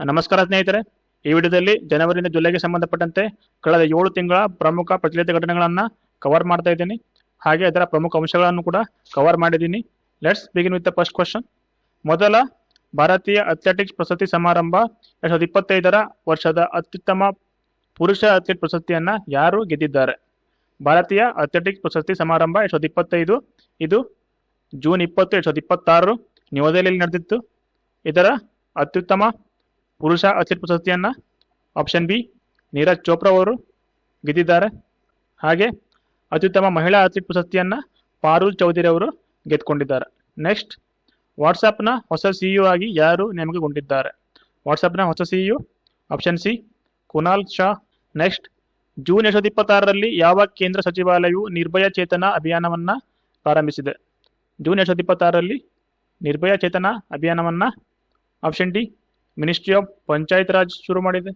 ನಮಸ್ಕಾರ ಸ್ನೇಹಿತರೆ, ಈ ವಿಡಿಯೋದಲ್ಲಿ ಜನವರಿಯಿಂದ ಜುಲೈಗೆ ಸಂಬಂಧಪಟ್ಟಂತೆ ಕಳೆದ 7 ತಿಂಗಳ ಪ್ರಮುಖ ಪ್ರಚಲಿತ ಘಟನೆಗಳನ್ನು ಕವರ್ ಮಾಡ್ತಾ ಇದ್ದೀನಿ. ಹಾಗೆ ಅದರ ಪ್ರಮುಖ ಅಂಶಗಳನ್ನು ಕೂಡ ಕವರ್ ಮಾಡಿದ್ದೀನಿ. Let's begin with the first question. ಮೊದಲ ಭಾರತೀಯ ಅಥ್ಲೆಟಿಕ್ಸ್ ಪ್ರಶಸ್ತಿ ಸಮಾರಂಭ 2025ರ ವರ್ಷದ ಅತ್ಯುತ್ತಮ ಪುರುಷ ಅಥ್ಲೆಟ್ ಪ್ರಶಸ್ತಿಯನ್ನು ಯಾರು ಗೆದ್ದಿದ್ದಾರೆ? ಭಾರತೀಯ ಅಥ್ಲೆಟಿಕ್ಸ್ ಪ್ರಶಸ್ತಿ ಸಮಾರಂಭ 2025 ಇದು ಜೂನ್ 20, 2026 ನವದೆಹಲಿಯಲ್ಲಿ ನಡೆದಿತ್ತು. ಇದರ ಅತ್ಯುತ್ತಮ ಪುರುಷ ಅಥ್ಲೆಟ್ ಪ್ರಶಸ್ತಿಯನ್ನು ಆಪ್ಷನ್ ಬಿ ನೀರಜ್ ಚೋಪ್ರಾ ಅವರು ಗೆದ್ದಿದ್ದಾರೆ. ಹಾಗೆ ಅತ್ಯುತ್ತಮ ಮಹಿಳಾ ಅಥ್ಲೆಟ್ ಪ್ರಶಸ್ತಿಯನ್ನು ಪಾರುಲ್ ಚೌಧರಿ ಅವರು ಗೆದ್ದುಕೊಂಡಿದ್ದಾರೆ. ನೆಕ್ಸ್ಟ್, ವಾಟ್ಸಪ್ನ ಹೊಸ ಸಿಇಒ ಆಗಿ ಯಾರು ನೇಮಕಗೊಂಡಿದ್ದಾರೆ? ವಾಟ್ಸಪ್ನ ಹೊಸ CEO option C Kunal Shah. Next, June 2026ರಲ್ಲಿ ಯಾವ ಕೇಂದ್ರ ಸಚಿವಾಲಯವು ನಿರ್ಭಯ ಚೇತನ ಅಭಿಯಾನವನ್ನು ಪ್ರಾರಂಭಿಸಿದೆ? ಜೂನ್ 2026ರಲ್ಲಿ ನಿರ್ಭಯ ಚೇತನ ಅಭಿಯಾನವನ್ನು option D ministry of panchayat Raj ಶುರು ಮಾಡಿದೆ.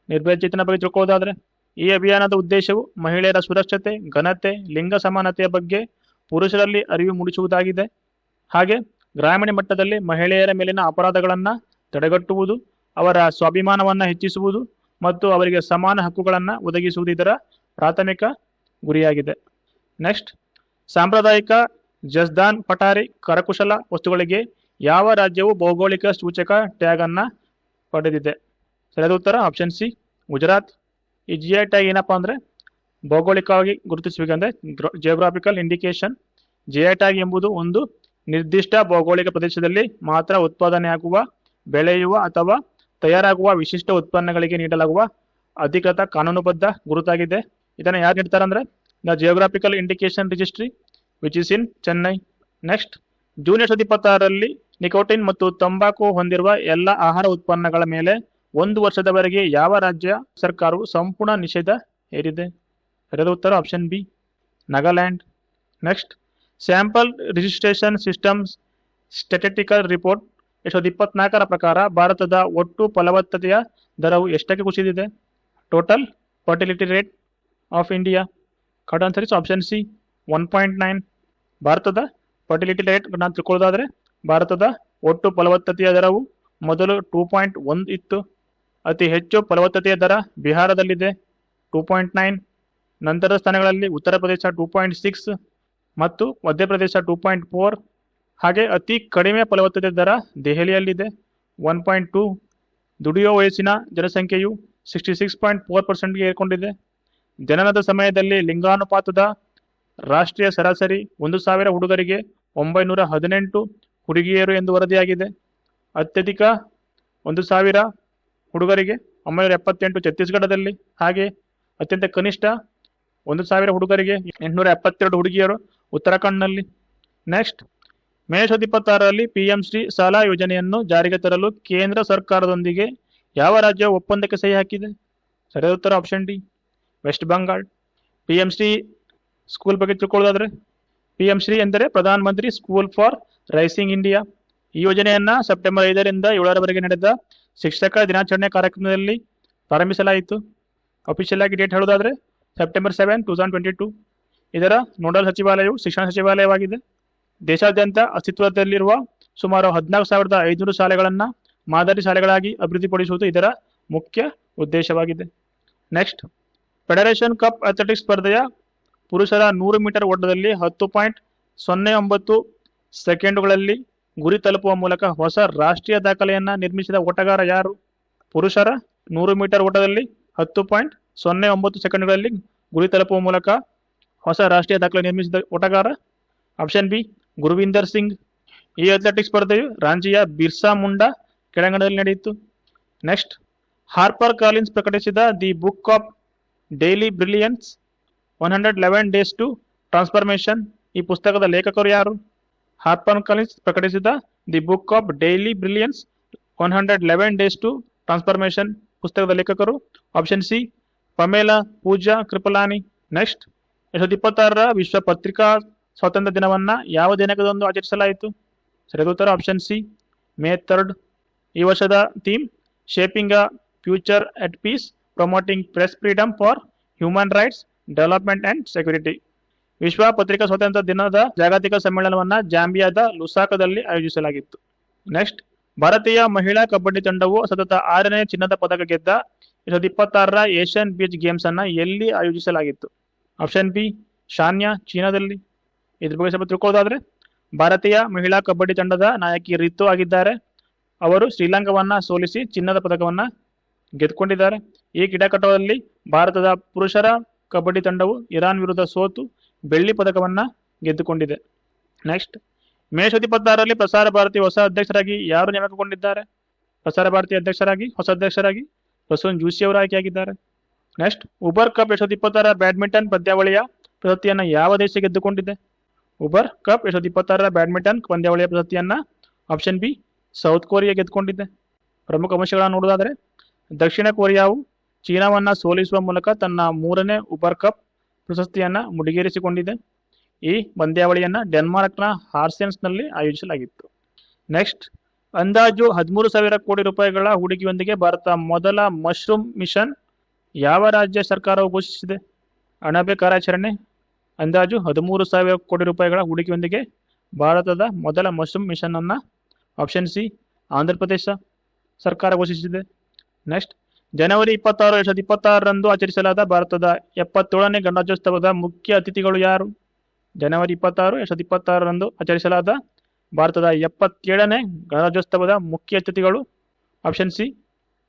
ನಿರ್ಭಯ ಚೇತನ ಬಗ್ಗೆ ತಿಳ್ಕೊಳ್ಳೋದಾದರೆ, ಈ ಅಭಿಯಾನದ ಉದ್ದೇಶವು ಮಹಿಳೆಯರ ಸುರಕ್ಷತೆ, ಘನತೆ, ಲಿಂಗ ಸಮಾನತೆಯ ಬಗ್ಗೆ ಪುರುಷರಲ್ಲಿ ಅರಿವು ಮೂಡಿಸುವುದಾಗಿದೆ. ಹಾಗೆ ಗ್ರಾಮೀಣ ಮಟ್ಟದಲ್ಲಿ ಮಹಿಳೆಯರ ಮೇಲಿನ ಅಪರಾಧಗಳನ್ನು ತಡೆಗಟ್ಟುವುದು, ಅವರ ಸ್ವಾಭಿಮಾನವನ್ನು ಹೆಚ್ಚಿಸುವುದು ಮತ್ತು ಅವರಿಗೆ ಸಮಾನ ಹಕ್ಕುಗಳನ್ನು ಒದಗಿಸುವುದು ಇದರ ಪ್ರಾಥಮಿಕ ಗುರಿಯಾಗಿದೆ. ನೆಕ್ಸ್ಟ್, ಸಾಂಪ್ರದಾಯಿಕ ಜಸ್ದಾನ್ ಪಟಾರಿ ಕರಕುಶಲ ವಸ್ತುಗಳಿಗೆ ಯಾವ ರಾಜ್ಯವು ಭೌಗೋಳಿಕ ಸೂಚಕ ಟ್ಯಾಗ್ ಅನ್ನು ಪಡೆದಿದೆ? ಸರಿಯಾದ ಉತ್ತರ ಆಪ್ಷನ್ ಸಿ ಗುಜರಾತ್. ಈ GI ಟ್ಯಾಗ್ ಏನಪ್ಪ ಅಂದರೆ ಭೌಗೋಳಿಕವಾಗಿ ಗುರುತಿಸಬೇಕಂದ್ರೆ ಜಿಯೋಗ್ರಾಫಿಕಲ್ ಇಂಡಿಕೇಶನ್. GI ಟ್ಯಾಗ್ ಎಂಬುದು ಒಂದು ನಿರ್ದಿಷ್ಟ ಭೌಗೋಳಿಕ ಪ್ರದೇಶದಲ್ಲಿ ಮಾತ್ರ ಉತ್ಪಾದನೆಯಾಗುವ, ಬೆಳೆಯುವ ಅಥವಾ ತಯಾರಾಗುವ ವಿಶಿಷ್ಟ ಉತ್ಪನ್ನಗಳಿಗೆ ನೀಡಲಾಗುವ ಅಧಿಕೃತ ಕಾನೂನುಬದ್ಧ ಗುರುತಾಗಿದೆ. ಇದನ್ನು ಯಾರು ನೀಡ್ತಾರೆ ಅಂದರೆ the geographical indication registry which is in Chennai. Next, June 2026ರಲ್ಲಿ ನಿಕೋಟಿನ್ ಮತ್ತು ತಂಬಾಕು ಹೊಂದಿರುವ ಎಲ್ಲ ಆಹಾರ ಉತ್ಪನ್ನಗಳ ಮೇಲೆ 1 ವರ್ಷದವರೆಗೆ ಯಾವ ರಾಜ್ಯ ಸರ್ಕಾರವು ಸಂಪೂರ್ಣ ನಿಷೇಧ ಹೇರಿದೆ? ಸರಿಯಾದ ಉತ್ತರ option B Nagaland. Next, sample registration systems statistical report 2024ರ ಪ್ರಕಾರ ಭಾರತದ ಒಟ್ಟು ಫಲವತ್ತತೆಯ ದರವು ಎಷ್ಟಕ್ಕೆ ಕುಸಿದಿದೆ? Total fertility rate of India. Correct answer is option C 1.9. ಭಾರತದ ಫರ್ಟಿಲಿಟಿ ರೇಟ್ ನಾನು ತಿಳ್ಕೊಳ್ಳೋದಾದರೆ, ಭಾರತದ ಒಟ್ಟು ಫಲವತ್ತತೆಯ ದರವು ಮೊದಲು 2.1 ಇತ್ತು. ಅತಿ ಹೆಚ್ಚು ಫಲವತ್ತತೆಯ ದರ ಬಿಹಾರದಲ್ಲಿದೆ 2.9. ನಂತರದ ಸ್ಥಾನಗಳಲ್ಲಿ ಉತ್ತರ ಪ್ರದೇಶ 2.6 ಮತ್ತು ಮಧ್ಯಪ್ರದೇಶ 2.4. ಹಾಗೆ ಅತಿ ಕಡಿಮೆ ಫಲವತ್ತತೆಯ ದರ ದೆಹಲಿಯಲ್ಲಿದೆ 1.2. ದುಡಿಯುವ ವಯಸ್ಸಿನ ಜನಸಂಖ್ಯೆಯು 66.4%ಗೆ ಏರ್ಕೊಂಡಿದೆ. ಜನನದ ಸಮಯದಲ್ಲಿ ಲಿಂಗಾನುಪಾತದ ರಾಷ್ಟ್ರೀಯ ಸರಾಸರಿ 1,000 ಹುಡುಗರಿಗೆ 918 ಹುಡುಗಿಯರು ಎಂದು ವರದಿಯಾಗಿದೆ. ಅತ್ಯಧಿಕ 1,000 ಹುಡುಗರಿಗೆ 978 ಛತ್ತೀಸ್ಗಢದಲ್ಲಿ, ಹಾಗೆ ಅತ್ಯಂತ ಕನಿಷ್ಠ 1,000 ಹುಡುಗರಿಗೆ 872 ಹುಡುಗಿಯರು ಉತ್ತರಾಖಂಡ್ನಲ್ಲಿ. ನೆಕ್ಸ್ಟ್, ಮೇ 2026ರಲ್ಲಿ PM ಶ್ರೀ ಸಾಲ ಯೋಜನೆಯನ್ನು ಜಾರಿಗೆ ತರಲು ಕೇಂದ್ರ ಸರ್ಕಾರದೊಂದಿಗೆ ಯಾವ ರಾಜ್ಯವು ಒಪ್ಪಂದಕ್ಕೆ ಸಹಿ ಹಾಕಿದೆ? ಸರಿಯಾದ ಉತ್ತರ option D West Bengal. PM Shri school ಬಗ್ಗೆ ತಿಳ್ಕೊಳ್ಳೋದಾದರೆ, PM ಶ್ರೀ ಎಂದರೆ Pradhan Mantri school for rising India. ಈ ಯೋಜನೆಯನ್ನು ಸೆಪ್ಟೆಂಬರ್ 5ರಿಂದ 7ರವರೆಗೆ ನಡೆದ ಶಿಕ್ಷಕರ ದಿನಾಚರಣೆ ಕಾರ್ಯಕ್ರಮದಲ್ಲಿ ಪ್ರಾರಂಭಿಸಲಾಯಿತು. ಅಫಿಷಿಯಲ್ ಆಗಿ ಡೇಟ್ ಹೇಳೋದಾದರೆ ಸೆಪ್ಟೆಂಬರ್ 7, 2022. ಇದರ ನೋಡಲ್ ಸಚಿವಾಲಯವು ಶಿಕ್ಷಣ ಸಚಿವಾಲಯವಾಗಿದೆ. ದೇಶಾದ್ಯಂತ ಅಸ್ತಿತ್ವದಲ್ಲಿರುವ ಸುಮಾರು 14,500 ಶಾಲೆಗಳನ್ನು ಮಾದರಿ ಶಾಲೆಗಳಾಗಿ ಅಭಿವೃದ್ಧಿಪಡಿಸುವುದು ಇದರ ಮುಖ್ಯ ಉದ್ದೇಶವಾಗಿದೆ. ನೆಕ್ಸ್ಟ್, ಫೆಡರೇಷನ್ ಕಪ್ ಅಥ್ಲೆಟಿಕ್ಸ್ ಸ್ಪರ್ಧೆಯ ಪುರುಷರ 100 ಮೀಟರ್ ಓಟದಲ್ಲಿ 10.09 ಸೆಕೆಂಡುಗಳಲ್ಲಿ ಗುರಿ ತಲುಪುವ ಮೂಲಕ ಹೊಸ ರಾಷ್ಟ್ರೀಯ ದಾಖಲೆಯನ್ನು ನಿರ್ಮಿಸಿದ ಓಟಗಾರ ಯಾರು? ಪುರುಷರ 100 ಮೀಟರ್ ಓಟದಲ್ಲಿ 10.09 ಸೆಕೆಂಡುಗಳಲ್ಲಿ ಗುರಿ ತಲುಪುವ ಮೂಲಕ ಹೊಸ ರಾಷ್ಟ್ರೀಯ ದಾಖಲೆ ನಿರ್ಮಿಸಿದ ಓಟಗಾರ ಆಪ್ಷನ್ ಬಿ ಗುರುವಿಂದರ್ ಸಿಂಗ್. ಈ ಅಥ್ಲೆಟಿಕ್ಸ್ ಸ್ಪರ್ಧೆಯು ರಾಂಚಿಯ ಬಿರ್ಸಾ ಮುಂಡಾ ಕ್ರೀಡಾಂಗಣದಲ್ಲಿ ನಡೆಯಿತು. ನೆಕ್ಸ್ಟ್, ಹಾರ್ಪರ್ ಕಾಲಿನ್ಸ್ ಪ್ರಕಟಿಸಿದ the book of daily brilliance 111 days to transformation. ಈ ಪುಸ್ತಕದ ಲೇಖಕರು ಯಾರು? ಹಾರ್ಪರ್ ಕಾಲಿನ್ಸ್ ಪ್ರಕಟಿಸಿದ the book of daily brilliance 111 days to transformation ಪುಸ್ತಕದ ಲೇಖಕರು option C Pamela Pooja Kripalani. Next, 2026ರ ವಿಶ್ವ ಪತ್ರಿಕಾ ಸ್ವಾತಂತ್ರ್ಯ ದಿನವನ್ನು ಯಾವ ದಿನಾಂಕದಂದು ಆಚರಿಸಲಾಯಿತು? ಸರಿಯಾದ ಉತ್ತರ ಆಪ್ಷನ್ ಸಿ ಮೇ 3. ಈ ವರ್ಷದ theme shaping a future at piece, promoting press freedom for human rights development and security. ವಿಶ್ವ ಪತ್ರಿಕಾ ಸ್ವಾತಂತ್ರ್ಯ ದಿನದ ಜಾಗತಿಕ ಸಮ್ಮೇಳನವನ್ನು ಜಾಂಬಿಯಾದ ಲುಸಾಕದಲ್ಲಿ ಆಯೋಜಿಸಲಾಗಿತ್ತು. ನೆಕ್ಸ್ಟ್, ಭಾರತೀಯ ಮಹಿಳಾ ಕಬಡ್ಡಿ ತಂಡವು ಸತತ 6ನೇ ಚಿನ್ನದ ಪದಕ ಗೆದ್ದ 2026ರ ಏಷ್ಯನ್ ಬೀಚ್ ಗೇಮ್ಸ್ ಅನ್ನ ಎಲ್ಲಿ ಆಯೋಜಿಸಲಾಗಿತ್ತು? ಆಪ್ಷನ್ ಬಿ ಶಾನ್ಯಾ, ಚೀನಾದಲ್ಲಿ. ಇದ್ರ ಬಗ್ಗೆ ಸ್ವಲ್ಪ ತಿಳ್ಕೊಳ್ಳೋದಾದ್ರೆ, ಭಾರತೀಯ ಮಹಿಳಾ ಕಬಡ್ಡಿ ತಂಡದ ನಾಯಕಿ ರಿತು ಆಗಿದ್ದಾರೆ. ಅವರು ಶ್ರೀಲಂಕಾವನ್ನ ಸೋಲಿಸಿ ಚಿನ್ನದ ಪದಕವನ್ನ ಗೆದ್ದುಕೊಂಡಿದ್ದಾರೆ. ಈ ಕ್ರೀಡಾಕೂಟದಲ್ಲಿ ಭಾರತದ ಪುರುಷರ ಕಬಡ್ಡಿ ತಂಡವು ಇರಾನ್ ವಿರುದ್ಧ ಸೋತು ಬೆಳ್ಳಿ ಪದಕವನ್ನ ಗೆದ್ದುಕೊಂಡಿದೆ. ನೆಕ್ಸ್ಟ್, ಮೇ 2026ರಲ್ಲಿ ಪ್ರಸಾರ ಭಾರತಿ ಹೊಸ ಅಧ್ಯಕ್ಷರಾಗಿ ಯಾರು ನೇಮಕಗೊಂಡಿದ್ದಾರೆ? ಪ್ರಸಾರ ಭಾರತಿ ಅಧ್ಯಕ್ಷರಾಗಿ ಹೊಸ ಅಧ್ಯಕ್ಷರಾಗಿ ಪ್ರಸೂನ್ ಜೋಶಿ ಅವರು ಆಯ್ಕೆಯಾಗಿದ್ದಾರೆ. ನೆಕ್ಸ್ಟ್, ಉಬರ್ ಕಪ್ 2026ರ ಬ್ಯಾಡ್ಮಿಂಟನ್ ಪಂದ್ಯಾವಳಿಯ ಪ್ರಶಸ್ತಿಯನ್ನ ಯಾವ ದೇಶ ಗೆದ್ದುಕೊಂಡಿದೆ? ಉಬರ್ ಕಪ್ 2026ರ ಬ್ಯಾಡ್ಮಿಂಟನ್ ಪಂದ್ಯಾವಳಿಯ ಪ್ರಶಸ್ತಿಯನ್ನ ಆಪ್ಷನ್ ಬಿ ಸೌತ್ ಕೊರಿಯಾ ಗೆದ್ದುಕೊಂಡಿದೆ. ಪ್ರಮುಖ ಅಂಶಗಳನ್ನು ನೋಡೋದಾದರೆ, ದಕ್ಷಿಣ ಕೊರಿಯಾವು ಚೀನಾವನ್ನ ಸೋಲಿಸುವ ಮೂಲಕ ತನ್ನ 3ನೇ ಉಬರ್ ಕಪ್ ಪ್ರಶಸ್ತಿಯನ್ನ ಮುಡಿಗೇರಿಸಿಕೊಂಡಿದೆ. ಈ ಪಂದ್ಯಾವಳಿಯನ್ನ ಡೆನ್ಮಾರ್ಕ್ನ ಹಾರ್ಸೆನ್ಸ್ನಲ್ಲಿ ಆಯೋಜಿಸಲಾಗಿತ್ತು. ನೆಕ್ಸ್ಟ್, ಅಂದಾಜು 13,000 ಕೋಟಿ ರೂಪಾಯಿಗಳ ಹೂಡಿಕೆಯೊಂದಿಗೆ ಭಾರತ ಮೊದಲ ಮಶ್ರೂಮ್ ಮಿಷನ್ ಯಾವ ರಾಜ್ಯ ಸರ್ಕಾರವು ಘೋಷಿಸಿದೆ? ಅಣಬೆ ಕಾರ್ಯಾಚರಣೆ ಅಂದಾಜು 13,000 ಕೋಟಿ ರೂಪಾಯಿಗಳ ಹೂಡಿಕೆಯೊಂದಿಗೆ ಭಾರತದ ಮೊದಲ ಮಶ್ರೂಮ್ ಮಿಷನ್ ಅನ್ನ ಆಪ್ಷನ್ ಸಿ ಆಂಧ್ರಪ್ರದೇಶ ಸರ್ಕಾರ ಘೋಷಿಸಿದೆ. ನೆಕ್ಸ್ಟ್, ಜನವರಿ 26, 2026ರಂದು ಆಚರಿಸಲಾದ ಭಾರತದ 77ನೇ ಗಣರಾಜ್ಯೋತ್ಸವದ ಮುಖ್ಯ ಅತಿಥಿಗಳು ಯಾರು? ಜನವರಿ 26, 2026ರಂದು ಆಚರಿಸಲಾದ ಭಾರತದ 77ನೇ ಗಣರಾಜ್ಯೋತ್ಸವದ ಮುಖ್ಯ ಅತಿಥಿಗಳು option C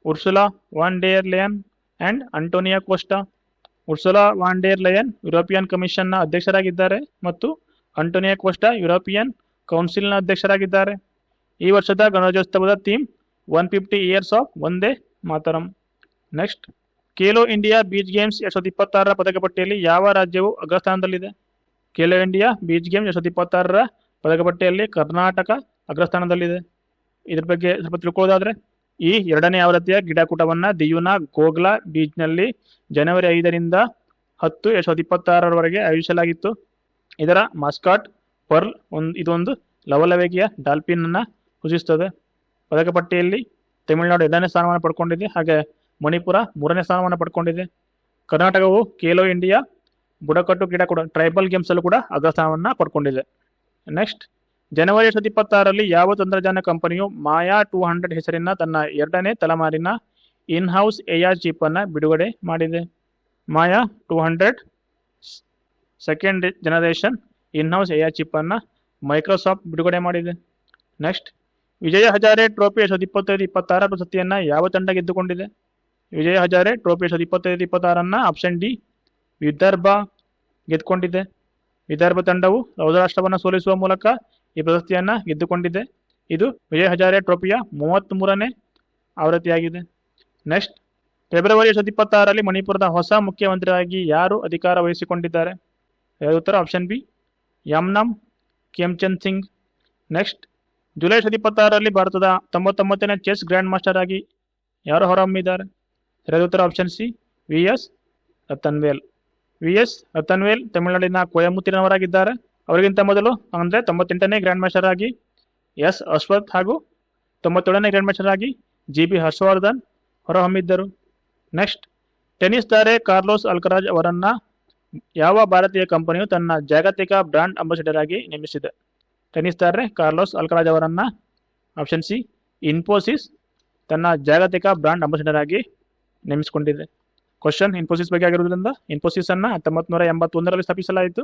Ursula von der Leyen and Antonio Costa. Ursula von der Leyen European ಕಮಿಷನ್ನ ಅಧ್ಯಕ್ಷರಾಗಿದ್ದಾರೆ ಮತ್ತು ಅಂಟೋನಿಯಾ ಕೋಸ್ಟಾ ಯುರೋಪಿಯನ್ ಕೌನ್ಸಿಲ್ನ ಅಧ್ಯಕ್ಷರಾಗಿದ್ದಾರೆ. ಈ ವರ್ಷದ ಗಣರಾಜ್ಯೋತ್ಸವದ theme 150 years of Vande Mataram. Next, Khelo India beach games 2026ರ ಪದಕ ಪಟ್ಟಿಯಲ್ಲಿ ಯಾವ ರಾಜ್ಯವು ಅಗ್ರಸ್ಥಾನದಲ್ಲಿದೆ? ಖೇಲೋ ಇಂಡಿಯಾ ಬೀಚ್ ಗೇಮ್ಸ್ 2026ರ ಪದಕ ಪಟ್ಟಿಯಲ್ಲಿ ಕರ್ನಾಟಕ ಅಗ್ರಸ್ಥಾನದಲ್ಲಿದೆ. ಇದ್ರ ಬಗ್ಗೆ ಸ್ವಲ್ಪ ತಿಳ್ಕೊಳ್ಳೋದಾದ್ರೆ, ಈ 2ನೇ ಆವೃತ್ತಿಯ ಕ್ರೀಡಾಕೂಟವನ್ನು ದಿಯುನ ಗೋಗ್ಲಾ ಬೀಚ್ನಲ್ಲಿ ಜನವರಿ 5ರಿಂದ 10, 2026ರವರೆಗೆ ಆಯೋಜಿಸಲಾಗಿತ್ತು. ಇದರ ಮಾಸ್ಕಾಟ್ ಪರ್ಲ್ ಇದೊಂದು ಲವಲವಿಕೆಯ ಡಾಲ್ಫಿನ್ ಅನ್ನ ಸೂಚಿಸುತ್ತದೆ. ಪದಕ ಪಟ್ಟಿಯಲ್ಲಿ ತಮಿಳುನಾಡು 2ನೇ ಸ್ಥಾನವನ್ನು ಪಡ್ಕೊಂಡಿದೆ, ಹಾಗೆ ಮಣಿಪುರ 3ನೇ ಸ್ಥಾನವನ್ನು ಪಡ್ಕೊಂಡಿದೆ. ಕರ್ನಾಟಕವು ಖೇಲೋ ಇಂಡಿಯಾ ಬುಡಕಟ್ಟು ಕ್ರೀಡಾಕೂಟ ಟ್ರೈಬಲ್ ಗೇಮ್ಸ್ ಅಲ್ಲೂ ಕೂಡ ಅಗ್ರಸ್ಥಾನವನ್ನು ಪಡ್ಕೊಂಡಿದೆ. ನೆಕ್ಸ್ಟ್, ಜನವರಿ 2026ರಲ್ಲಿ ಯಾವ ತಂತ್ರಜ್ಞಾನ ಕಂಪನಿಯು ಮಾಯಾ 200 ಹೆಸರಿನ ತನ್ನ 2ನೇ ತಲೆಮಾರಿನ ಇನ್ಹೌಸ್ ಎಆರ್ ಚಿಪ್ ಅನ್ನು ಬಿಡುಗಡೆ ಮಾಡಿದೆ? ಮಾಯಾ 200 second generation in-house AR chip ಅನ್ನು ಮೈಕ್ರೋಸಾಫ್ಟ್ ಬಿಡುಗಡೆ ಮಾಡಿದೆ. ನೆಕ್ಸ್ಟ್, ವಿಜಯ ಹಜಾರೆ ಟ್ರೋಫಿ 2025-26 ಪ್ರಶಸ್ತಿಯನ್ನು ಯಾವ ತಂಡ ಗೆದ್ದುಕೊಂಡಿದೆ? Vijay Hazare trophy 2025-26 option D Vidarbha ಗೆದ್ದುಕೊಂಡಿದೆ. ವಿದರ್ಭ ತಂಡವು ಸೌರಾಷ್ಟ್ರವನ್ನು ಸೋಲಿಸುವ ಮೂಲಕ ಈ ಪ್ರಶಸ್ತಿಯನ್ನು ಗೆದ್ದುಕೊಂಡಿದೆ. ಇದು ವಿಜಯ ಹಜಾರೆ ಟ್ರೋಫಿಯ 33ನೇ ಆವೃತ್ತಿಯಾಗಿದೆ. ನೆಕ್ಸ್ಟ್, ಫೆಬ್ರವರಿ 2026ರಲ್ಲಿ ಮಣಿಪುರದ ಹೊಸ ಮುಖ್ಯಮಂತ್ರಿಯಾಗಿ ಯಾರು ಅಧಿಕಾರ ವಹಿಸಿಕೊಂಡಿದ್ದಾರೆ? ಉತ್ತರ option B Yumnam Khemchand Singh. Next, July 2026ರಲ್ಲಿ ಭಾರತದ 99ನೇ ಚೆಸ್ ಗ್ರ್ಯಾಂಡ್ ಮಾಸ್ಟರ್ ಆಗಿ ಯಾರು ಹೊರಹೊಮ್ಮಿದ್ದಾರೆ? ಉತ್ತರ option C V S. Ratanvel. V S. Ratanvel ತಮಿಳುನಾಡಿನ ಕೊಯಮತ್ತೂರಿನವರಾಗಿದ್ದಾರೆ. ಅವರಿಗಿಂತ ಮೊದಲು ಅಂದರೆ 98ನೇ ಗ್ರ್ಯಾಂಡ್ ಮಾಸ್ಟರ್ ಆಗಿ ಎಸ್ ಅಶ್ವಥ್ ಹಾಗೂ 97ನೇ ಗ್ರ್ಯಾಂಡ್ ಮಾಸ್ಟರ್ ಆಗಿ ಜಿ.ಬಿ. ಹರ್ಷವರ್ಧನ್ ಹೊರಹೊಮ್ಮಿದ್ದರು. ನೆಕ್ಸ್ಟ್, ಟೆನ್ನಿಸ್ ತಾರೆ ಕಾರ್ಲೋಸ್ ಅಲ್ಕರಾಜ್ ಅವರನ್ನ ಯಾವ ಭಾರತೀಯ ಕಂಪನಿಯು ತನ್ನ ಜಾಗತಿಕ ಬ್ರಾಂಡ್ ಅಂಬಾಸಿಡರ್ ಆಗಿ ನೇಮಿಸಿದೆ? ಟೆನ್ನಿಸ್ ತಾರೆ ಕಾರ್ಲೋಸ್ ಅಲ್ಕರಾಜ್ ಅವರನ್ನ ಆಪ್ಷನ್ ಸಿ ಇನ್ಫೋಸಿಸ್ ತನ್ನ ಜಾಗತಿಕ ಬ್ರಾಂಡ್ ಅಂಬಾಸಿಡರ್ ಆಗಿ ನೇಮಿಸಿಕೊಂಡಿದೆ. ಕ್ವಶನ್ ಇನ್ಫೋಸಿಸ್ ಬಗ್ಗೆ ಆಗಿರುವುದರಿಂದ ಇನ್ಫೋಸಿಸ್ ಅನ್ನ 1981ರಲ್ಲಿ ಸ್ಥಾಪಿಸಲಾಯಿತು.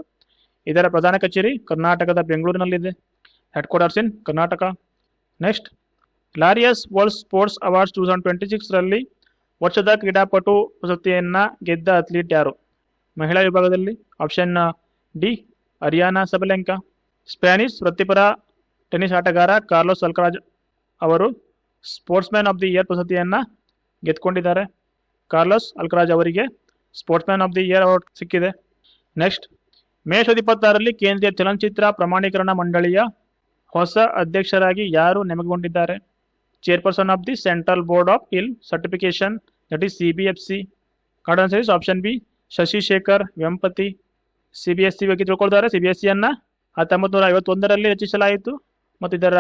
ಇದರ ಪ್ರಧಾನ ಕಚೇರಿ ಕರ್ನಾಟಕದ ಬೆಂಗಳೂರಿನಲ್ಲಿದೆ. Headquarters in Karnataka. Next, Laureus world sports awards 2026ರಲ್ಲಿ ವರ್ಷದ ಕ್ರೀಡಾಪಟು ಪ್ರಶಸ್ತಿಯನ್ನ ಗೆದ್ದ ಅಥ್ಲೀಟ್ ಯಾರು? ಮಹಿಳಾ ವಿಭಾಗದಲ್ಲಿ option D Aryna Sabalenka. Spanish ವೃತ್ತಿಪರ ಟೆನ್ನಿಸ್ ಆಟಗಾರ ಕಾರ್ಲೋಸ್ ಅಲ್ಕರಾಜ್ ಅವರು ಸ್ಪೋರ್ಟ್ಸ್ಮ್ಯಾನ್ ಆಫ್ ದಿ ಇಯರ್ ಪ್ರಶಸ್ತಿಯನ್ನ ಗೆದ್ದುಕೊಂಡಿದ್ದಾರೆ. ಕಾರ್ಲೋಸ್ ಅಲ್ಕರಾಜ್ ಅವರಿಗೆ sportsman of the year award ಸಿಕ್ಕಿದೆ. ನೆಕ್ಸ್ಟ್, ಮೇ 2026ರಲ್ಲಿ ಕೇಂದ್ರೀಯ ಚಲನಚಿತ್ರ ಪ್ರಮಾಣೀಕರಣ ಮಂಡಳಿಯ ಹೊಸ ಅಧ್ಯಕ್ಷರಾಗಿ ಯಾರು ನೇಮಕಗೊಂಡಿದ್ದಾರೆ? Chairperson of the central board of film certification that is CBFC. Card answer is option B Shashi Shekhar Vempati. CBSE ಬಗ್ಗೆ ತಿಳ್ಕೊಳ್ತಾರೆ. CBSEಯನ್ನು 1951ರಲ್ಲಿ ರಚಿಸಲಾಯಿತು ಮತ್ತು ಇದರ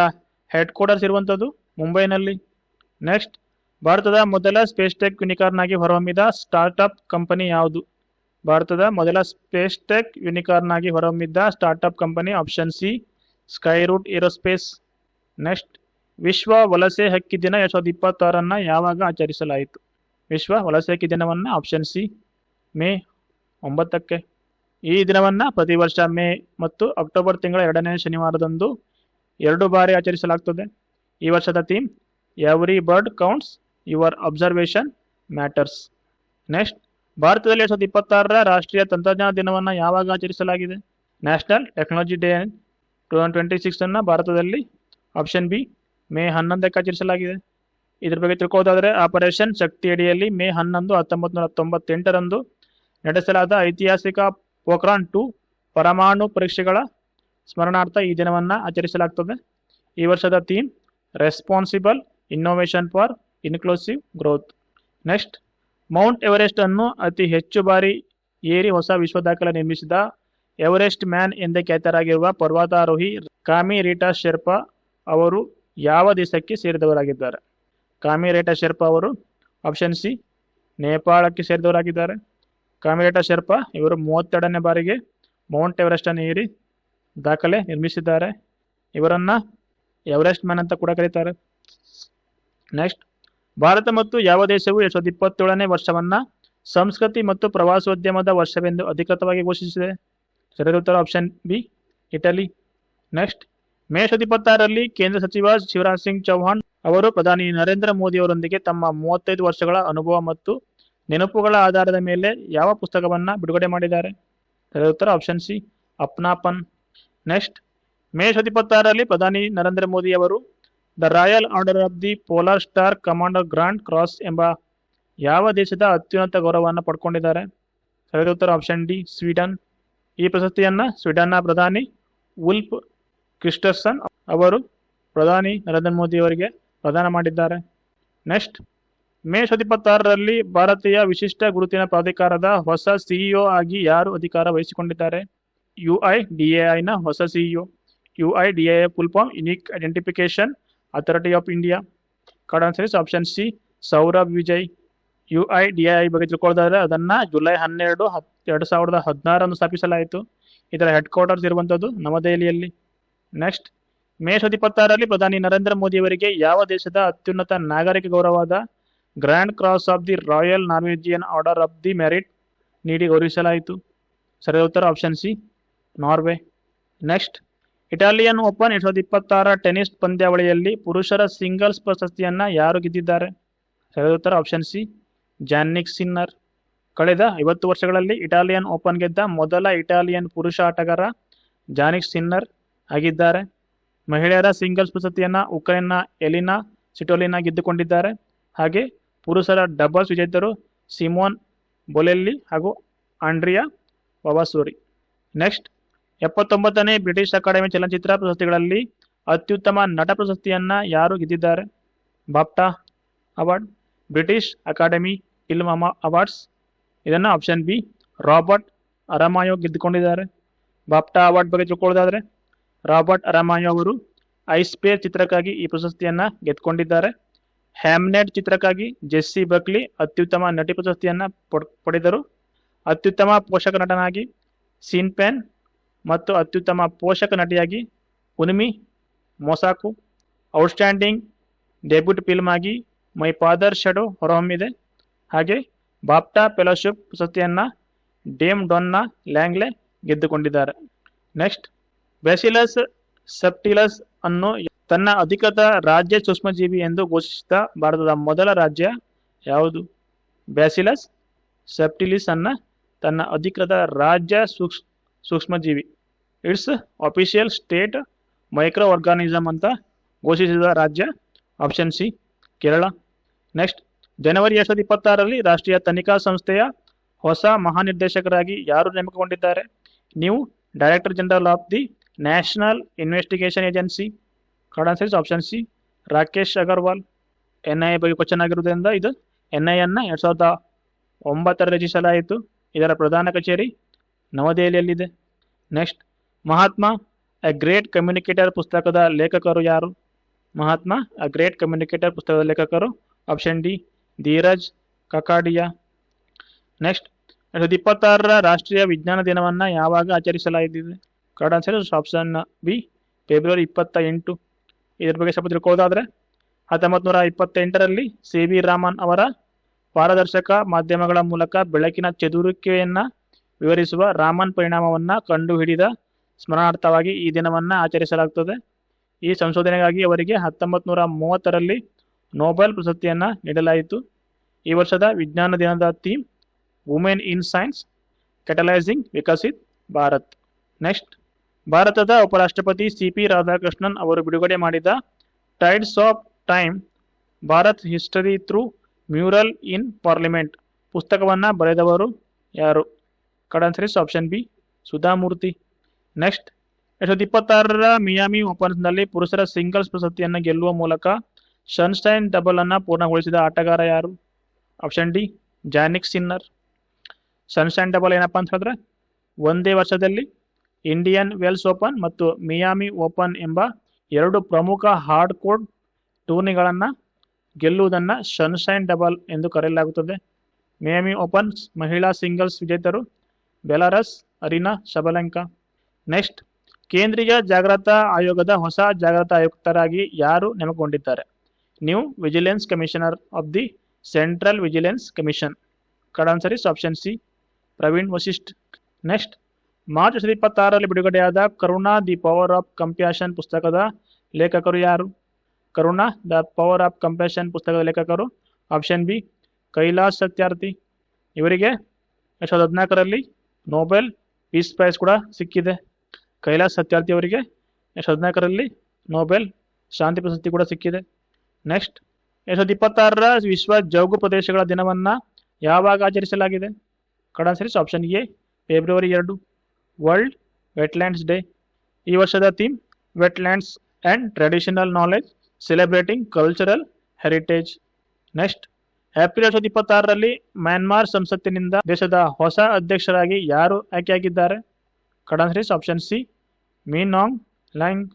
ಹೆಡ್ ಕ್ವಾರ್ಟರ್ಸ್ ಇರುವಂಥದ್ದು ಮುಂಬೈನಲ್ಲಿ. ನೆಕ್ಸ್ಟ್, ಭಾರತದ ಮೊದಲ ಸ್ಪೇಸ್ ಟೆಕ್ ಯೂನಿಕಾರ್ನ್ ಆಗಿ ಹೊರಹೊಮ್ಮಿದ ಸ್ಟಾರ್ಟ್ಅಪ್ ಕಂಪನಿ ಯಾವುದು? ಭಾರತದ ಮೊದಲ ಸ್ಪೇಸ್ ಟೆಕ್ ಯೂನಿಕಾರ್ನ್ ಆಗಿ ಹೊರಹೊಮ್ಮಿದ್ದ startup company option C Skyroot aerospace. Next, ವಿಶ್ವ ವಲಸೆ ಹಕ್ಕಿ ದಿನ 2026 ಯಾವಾಗ ಆಚರಿಸಲಾಯಿತು? ವಿಶ್ವ ವಲಸೆ ಹಕ್ಕಿ ದಿನವನ್ನು ಆಪ್ಷನ್ ಸಿ ಮೇ 9ಕ್ಕೆ. ಈ ದಿನವನ್ನು ಪ್ರತಿ ವರ್ಷ ಮೇ ಮತ್ತು ಅಕ್ಟೋಬರ್ ತಿಂಗಳ 2ನೇ ಶನಿವಾರದಂದು 2 ಬಾರಿ ಆಚರಿಸಲಾಗುತ್ತದೆ. ಈ ವರ್ಷದ theme every bird counts, your observation matters. Next, ಭಾರತದಲ್ಲಿ 2026 ರಾಷ್ಟ್ರೀಯ ತಂತ್ರಜ್ಞಾನ ದಿನವನ್ನು ಯಾವಾಗ ಆಚರಿಸಲಾಗಿದೆ? ನ್ಯಾಷನಲ್ ಟೆಕ್ನಾಲಜಿ ಡೇ 2026 ಭಾರತದಲ್ಲಿ ಆಪ್ಷನ್ ಬಿ ಮೇ 11ಕ್ಕೆ ಆಚರಿಸಲಾಗಿದೆ. ಇದ್ರ ಬಗ್ಗೆ ತಿಳ್ಕೋದಾದರೆ, ಆಪರೇಷನ್ ಶಕ್ತಿ ಅಡಿಯಲ್ಲಿ ಮೇ 11, 1998 ನಡೆಸಲಾದ ಐತಿಹಾಸಿಕ ಪೋಖ್ರಾನ್ 2 ಪರಮಾಣು ಪರೀಕ್ಷೆಗಳ ಸ್ಮರಣಾರ್ಥ ಈ ದಿನವನ್ನು ಆಚರಿಸಲಾಗುತ್ತದೆ. ಈ ವರ್ಷದ theme responsible innovation for inclusive growth. Next, Mount Everest ಅನ್ನು ಅತಿ ಹೆಚ್ಚು ಬಾರಿ ಏರಿ ಹೊಸ ವಿಶ್ವ ದಾಖಲೆ ನಿರ್ಮಿಸಿದ ಎವರೆಸ್ಟ್ ಮ್ಯಾನ್ ಎಂದೇ ಖ್ಯಾತರಾಗಿರುವ ಪರ್ವತಾರೋಹಿ ಕಾಮಿ ರೀಟಾ ಶೆರ್ಪಾ ಅವರು ಯಾವ ದೇಶಕ್ಕೆ ಸೇರಿದವರಾಗಿದ್ದಾರೆ? ಕಾಮಿ ರೀಟಾ ಶೆರ್ಪಾ ಅವರು ಆಪ್ಷನ್ ಸಿ ನೇಪಾಳಕ್ಕೆ ಸೇರಿದವರಾಗಿದ್ದಾರೆ. ಕಾಮಿ ರೀಟಾ ಶೆರ್ಪಾ ಇವರು 32ನೇ ಬಾರಿಗೆ ಮೌಂಟ್ ಎವರೆಸ್ಟ್ ಅನ್ನು ಏರಿ ದಾಖಲೆ ನಿರ್ಮಿಸಿದ್ದಾರೆ. ಇವರನ್ನ ಎವರೆಸ್ಟ್ ಮ್ಯಾನ್ ಅಂತ ಕೂಡ ಕರೀತಾರೆ. ನೆಕ್ಸ್ಟ್, ಭಾರತ ಮತ್ತು ಯಾವ ದೇಶವು 2027ನೇ ವರ್ಷವನ್ನ ಸಂಸ್ಕೃತಿ ಮತ್ತು ಪ್ರವಾಸೋದ್ಯಮದ ವರ್ಷವೆಂದು ಅಧಿಕೃತವಾಗಿ ಘೋಷಿಸಿದೆ? ಸರಿಯಾದ ಉತ್ತರ option B Italy. Next, May 2026 ಕೇಂದ್ರ ಸಚಿವ ಶಿವರಾಜ್ ಸಿಂಗ್ ಚೌಹಾಣ್ ಅವರು ಪ್ರಧಾನಿ ನರೇಂದ್ರ ಮೋದಿ ಅವರೊಂದಿಗೆ ತಮ್ಮ 35 ವರ್ಷಗಳ ಅನುಭವ ಮತ್ತು ನೆನಪುಗಳ ಆಧಾರದ ಮೇಲೆ ಯಾವ ಪುಸ್ತಕವನ್ನ ಬಿಡುಗಡೆ ಮಾಡಿದ್ದಾರೆ? ಸರಿಯಾದ ಉತ್ತರ option C Apnapan. Next, May 2026 ಪ್ರಧಾನಿ ನರೇಂದ್ರ ಮೋದಿ ಅವರು the royal order of the polar star commander grand cross ಎಂಬ ಯಾವ ದೇಶದ ಅತ್ಯುನ್ನತ ಗೌರವವನ್ನು ಪಡ್ಕೊಂಡಿದ್ದಾರೆ? ಸರಿಯಾದ ಉತ್ತರ ಆಪ್ಷನ್ ಡಿ ಸ್ವೀಡನ್. ಈ ಪ್ರಶಸ್ತಿಯನ್ನು ಸ್ವೀಡನ್ನ ಪ್ರಧಾನಿ ಉಲ್ಫ್ ಕ್ರಿಸ್ಟರ್ಸನ್ ಅವರು ಪ್ರಧಾನಿ ನರೇಂದ್ರ ಮೋದಿ ಅವರಿಗೆ ಪ್ರದಾನ ಮಾಡಿದ್ದಾರೆ. ನೆಕ್ಸ್ಟ್, ಮೇ 2026 ಭಾರತೀಯ ವಿಶಿಷ್ಟ ಗುರುತಿನ ಪ್ರಾಧಿಕಾರದ ಹೊಸ ಸಿಇಒ ಆಗಿ ಯಾರು ಅಧಿಕಾರ ವಹಿಸಿಕೊಂಡಿದ್ದಾರೆ? UIDAIನ ಹೊಸ CEO. UIDAI full form unique identification authority of India. Correct answer is option C Saurabh Vijay. UIDAI ಬಗ್ಗೆ ತಿಳ್ಕೊಳ್ಳೋದಾದ್ರೆ ಅದನ್ನು ಜುಲೈ 12, 2016 ಸ್ಥಾಪಿಸಲಾಯಿತು. ಇದರ ಹೆಡ್ ಕ್ವಾರ್ಟರ್ಸ್ ಇರುವಂಥದ್ದು ನವದೆಹಲಿಯಲ್ಲಿ. ನೆಕ್ಸ್ಟ್, ಮೇ 2026 ಪ್ರಧಾನಿ ನರೇಂದ್ರ ಮೋದಿ ಅವರಿಗೆ ಯಾವ ದೇಶದ ಅತ್ಯುನ್ನತ ನಾಗರಿಕ ಗೌರವವಾದ grand cross of the royal Norwegian order of the merit ನೀಡಿ ಗೌರವಿಸಲಾಯಿತು? ಸರಿಯಾದ ಉತ್ತರ option C Norway. Next, Italian open 2026 tennis ಪಂದ್ಯಾವಳಿಯಲ್ಲಿ ಪುರುಷರ ಸಿಂಗಲ್ಸ್ ಪ್ರಶಸ್ತಿಯನ್ನು ಯಾರು ಗೆದ್ದಿದ್ದಾರೆ? ಸರಿಯಾದ ಉತ್ತರ ಆಪ್ಷನ್ ಸಿ ಜಾನ್ನಿಕ್ ಸಿನ್ನರ್. ಕಳೆದ 50 ವರ್ಷಗಳಲ್ಲಿ ಇಟಾಲಿಯನ್ ಓಪನ್ ಗೆದ್ದ ಮೊದಲ ಇಟಾಲಿಯನ್ ಪುರುಷ ಆಟಗಾರ ಜಾನಿಕ್ ಸಿನ್ನರ್ ಆಗಿದ್ದಾರೆ. ಮಹಿಳೆಯರ ಸಿಂಗಲ್ಸ್ ಪ್ರಶಸ್ತಿಯನ್ನು ಉಕ್ರೇನ್ನ ಎಲಿನಾ ಸಿಟೋಲಿನಾ ಗೆದ್ದುಕೊಂಡಿದ್ದಾರೆ. ಹಾಗೆ ಪುರುಷರ ಡಬಲ್ಸ್ ವಿಜೇತರು ಸಿಮೋನ್ ಬೊಲೆಲ್ಲಿ ಹಾಗೂ ಆಂಡ್ರಿಯಾ ವವಾಸೋರಿ. ನೆಕ್ಸ್ಟ್, 79ನೇ ಬ್ರಿಟಿಷ್ ಅಕಾಡೆಮಿ ಚಲನಚಿತ್ರ ಪ್ರಶಸ್ತಿಗಳಲ್ಲಿ ಅತ್ಯುತ್ತಮ ನಟ ಪ್ರಶಸ್ತಿಯನ್ನು ಯಾರು ಗೆದ್ದಿದ್ದಾರೆ? BAFTA award, British academy film awards. ಇದನ್ನು ಆಪ್ಷನ್ ಬಿ ರಾಬರ್ಟ್ ಅರಮಾಯೋ ಗೆದ್ದುಕೊಂಡಿದ್ದಾರೆ. ಬಾಫ್ಟಾ ಅವಾರ್ಡ್ ಬಗ್ಗೆ ತಿಳ್ಕೊಳ್ಳೋದಾದರೆ, ರಾಬರ್ಟ್ ಅರಮಾಯೋ ಅವರು ಐಸ್ಪೇರ್ ಚಿತ್ರಕ್ಕಾಗಿ ಈ ಪ್ರಶಸ್ತಿಯನ್ನು ಗೆದ್ದುಕೊಂಡಿದ್ದಾರೆ. ಹ್ಯಾಮ್ನೆಟ್ ಚಿತ್ರಕ್ಕಾಗಿ ಜೆಸ್ಸಿ ಬಕ್ಲಿ ಅತ್ಯುತ್ತಮ ನಟಿ ಪ್ರಶಸ್ತಿಯನ್ನು ಪಡೆದರು. ಅತ್ಯುತ್ತಮ ಪೋಷಕ ನಟನಾಗಿ ಸೀನ್ ಪೆನ್ ಮತ್ತು ಅತ್ಯುತ್ತಮ ಪೋಷಕ ನಟಿಯಾಗಿ ಉನ್ಮಿ ಮೊಸಾಕು. ಔಟ್ಸ್ಟ್ಯಾಂಡಿಂಗ್ ಡೆಬ್ಯೂಟ್ ಫಿಲ್ಮ್ ಆಗಿ ಮೈ ಫಾದರ್ ಶಡೋ ಹೊರಹೊಮ್ಮಿದೆ. ಹಾಗೆ ಬಾಫ್ಟಾ ಫೆಲೋಶಿಪ್ ಪ್ರಶಸ್ತಿಯನ್ನು ಡೇಮ್ ಡೊನ್ನಾ ಲ್ಯಾಂಗ್ಲೆ ಗೆದ್ದುಕೊಂಡಿದ್ದಾರೆ. ನೆಕ್ಸ್ಟ್, ಬ್ಯಾಸಿಲಸ್ ಸೆಪ್ಟಿಲಸ್ ಅನ್ನು ತನ್ನ ಅಧಿಕೃತ ರಾಜ್ಯ ಸೂಕ್ಷ್ಮಜೀವಿ ಎಂದು ಘೋಷಿಸಿದ ಭಾರತದ ಮೊದಲ ರಾಜ್ಯ ಯಾವುದು? ಬ್ಯಾಸಿಲಸ್ ಸೆಪ್ಟಿಲಿಸ್ ಅನ್ನು ತನ್ನ ಅಧಿಕೃತ ರಾಜ್ಯ ಸೂಕ್ಷ್ಮಜೀವಿ, it's official state micro organism ಅಂತ ಘೋಷಿಸಿದ ರಾಜ್ಯ ಆಪ್ಷನ್ ಸಿ ಕೇರಳ. ನೆಕ್ಸ್ಟ್, ಜನವರಿ 2026 ರಾಷ್ಟ್ರೀಯ ತನಿಖಾ ಸಂಸ್ಥೆಯ ಹೊಸ ಮಹಾನಿರ್ದೇಶಕರಾಗಿ ಯಾರು ನೇಮಕಗೊಂಡಿದ್ದಾರೆ? New director general of the national investigation agency. Correct answer is option C Rakesh Agarwal. NIA ಬಗ್ಗೆ ಕ್ವಶನ್ ಆಗಿರುವುದರಿಂದ ಇದು NIA 2009 ರಚಿಸಲಾಯಿತು. ಇದರ ಪ್ರಧಾನ ಕಚೇರಿ ನವದೆಹಲಿಯಲ್ಲಿದೆ. Next, Mahatma A great communicator ಪುಸ್ತಕದ ಲೇಖಕರು ಯಾರು? ಮಹಾತ್ಮ ಎ ಗ್ರೇಟ್ ಕಮ್ಯುನಿಕೇಟರ್ ಪುಸ್ತಕದ ಲೇಖಕರು ಆಪ್ಷನ್ ಡಿ ಧೀರಜ್ ಕಕಾಡಿಯಾ. ನೆಕ್ಸ್ಟ್, 2026 ರಾಷ್ಟ್ರೀಯ ವಿಜ್ಞಾನ ದಿನವನ್ನು ಯಾವಾಗ ಆಚರಿಸಲಾಗಿದೆ? Correct answer option B February 28. ಇದ್ರ ಬಗ್ಗೆ ಸ್ವಲ್ಪ ತಿಳ್ಕೊಳ್ಳೋದಾದರೆ 1928ರಲ್ಲಿ ಸಿ.ವಿ. ರಾಮನ್ ಅವರ ಪಾರದರ್ಶಕ ಮಾಧ್ಯಮಗಳ ಮೂಲಕ ಬೆಳಕಿನ ಚದುರುವಿಕೆಯನ್ನು ವಿವರಿಸುವ ರಾಮನ್ ಪರಿಣಾಮವನ್ನು ಕಂಡುಹಿಡಿದ ಸ್ಮರಣಾರ್ಥವಾಗಿ ಈ ದಿನವನ್ನು ಆಚರಿಸಲಾಗುತ್ತದೆ. ಈ ಸಂಶೋಧನೆಗಾಗಿ ಅವರಿಗೆ 1930ರಲ್ಲಿ ನೊಬೆಲ್ ಪ್ರಶಸ್ತಿಯನ್ನು ನೀಡಲಾಯಿತು. ಈ ವರ್ಷದ ವಿಜ್ಞಾನ ದಿನದ theme women in science catalysing Viksit Bharat. Next, ಭಾರತದ ಉಪರಾಷ್ಟ್ರಪತಿ ಸಿ.ಪಿ. ರಾಧಾಕೃಷ್ಣನ್ ಅವರು ಬಿಡುಗಡೆ ಮಾಡಿದ tides of time Bharat history through mural in parliament ಪುಸ್ತಕವನ್ನು ಬರೆದವರು ಯಾರು? Correct answer is option B, Sudha Murty. Next, 2026ರ ಮಿಯಾಮಿ ಓಪನ್ಸ್ನಲ್ಲಿ ಪುರುಷರ ಸಿಂಗಲ್ಸ್ ಪ್ರಶಸ್ತಿಯನ್ನು ಗೆಲ್ಲುವ ಮೂಲಕ ಸನ್ಶೈನ್ ಡಬಲ್ ಅನ್ನು ಪೂರ್ಣಗೊಳಿಸಿದ ಆಟಗಾರ ಯಾರು? Option D, Jannik Sinner. Sunshine double ಏನಪ್ಪ ಅಂತ ಹೇಳಿದ್ರೆ ಒಂದೇ ವರ್ಷದಲ್ಲಿ ಇಂಡಿಯನ್ ವೆಲ್ಸ್ ಓಪನ್ ಮತ್ತು ಮಿಯಾಮಿ ಓಪನ್ ಎಂಬ ಎರಡು ಪ್ರಮುಖ ಹಾರ್ಡ್ ಕೋರ್ಟ್ ಟೂರ್ನಿಗಳನ್ನು ಗೆಲ್ಲುವುದನ್ನು ಸನ್ಶೈನ್ ಡಬಲ್ ಎಂದು ಕರೆಯಲಾಗುತ್ತದೆ. ಮಿಯಾಮಿ ಓಪನ್ ಮಹಿಳಾ ಸಿಂಗಲ್ಸ್ ವಿಜೇತರು ಬೆಲಾರಸ್ ಅರಿನಾ ಶಬಲೆಂಕಾ. ನೆಕ್ಸ್ಟ್, ಕೇಂದ್ರೀಯ ಜಾಗ್ರತಾ ಆಯೋಗದ ಹೊಸ ಜಾಗ್ರತಾ ಆಯುಕ್ತರಾಗಿ ಯಾರು ನೇಮಕಗೊಂಡಿದ್ದಾರೆ? New vigilance commissioner of the central vigilance commission. Correct answer is option C, Praveen Vashisht. Next, March 2026ರಲ್ಲಿ ಬಿಡುಗಡೆಯಾದ Karuna the power of compassion ಪುಸ್ತಕದ ಲೇಖಕರು ಯಾರು? ಕರುಣಾ ದ ಪವರ್ ಆಫ್ ಕಂಪ್ಯಾಷನ್ ಪುಸ್ತಕದ ಲೇಖಕರು ಆಪ್ಷನ್ ಬಿ, ಕೈಲಾಶ್ ಸತ್ಯಾರ್ಥಿ. ಇವರಿಗೆ 2014ರಲ್ಲಿ ನೊಬೆಲ್ ಪೀಸ್ ಪ್ರೈಸ್ ಕೂಡ ಸಿಕ್ಕಿದೆ. ಕೈಲಾಶ್ ಸತ್ಯಾರ್ಥಿ ಅವರಿಗೆ 2014ರಲ್ಲಿ ನೊಬೆಲ್ ಶಾಂತಿ ಪ್ರಶಸ್ತಿ ಕೂಡ ಸಿಕ್ಕಿದೆ. ನೆಕ್ಸ್ಟ್, 2026ರ ವಿಶ್ವ ಜೌಗು ಪ್ರದೇಶಗಳ ದಿನವನ್ನು ಯಾವಾಗ ಆಚರಿಸಲಾಗಿದೆ? Correct answer is option A, February 2, world wetlands day. ಈ ವರ್ಷದ theme wetlands and traditional knowledge celebrating cultural heritage. Next, April 2026ರಲ್ಲಿ ಮ್ಯಾನ್ಮಾರ್ ಸಂಸತ್ತಿನಿಂದ ದೇಶದ ಹೊಸ ಅಧ್ಯಕ್ಷರಾಗಿ ಯಾರು ಆಯ್ಕೆಯಾಗಿದ್ದಾರೆ? Correct answer is option C, Min Aung Hlaing.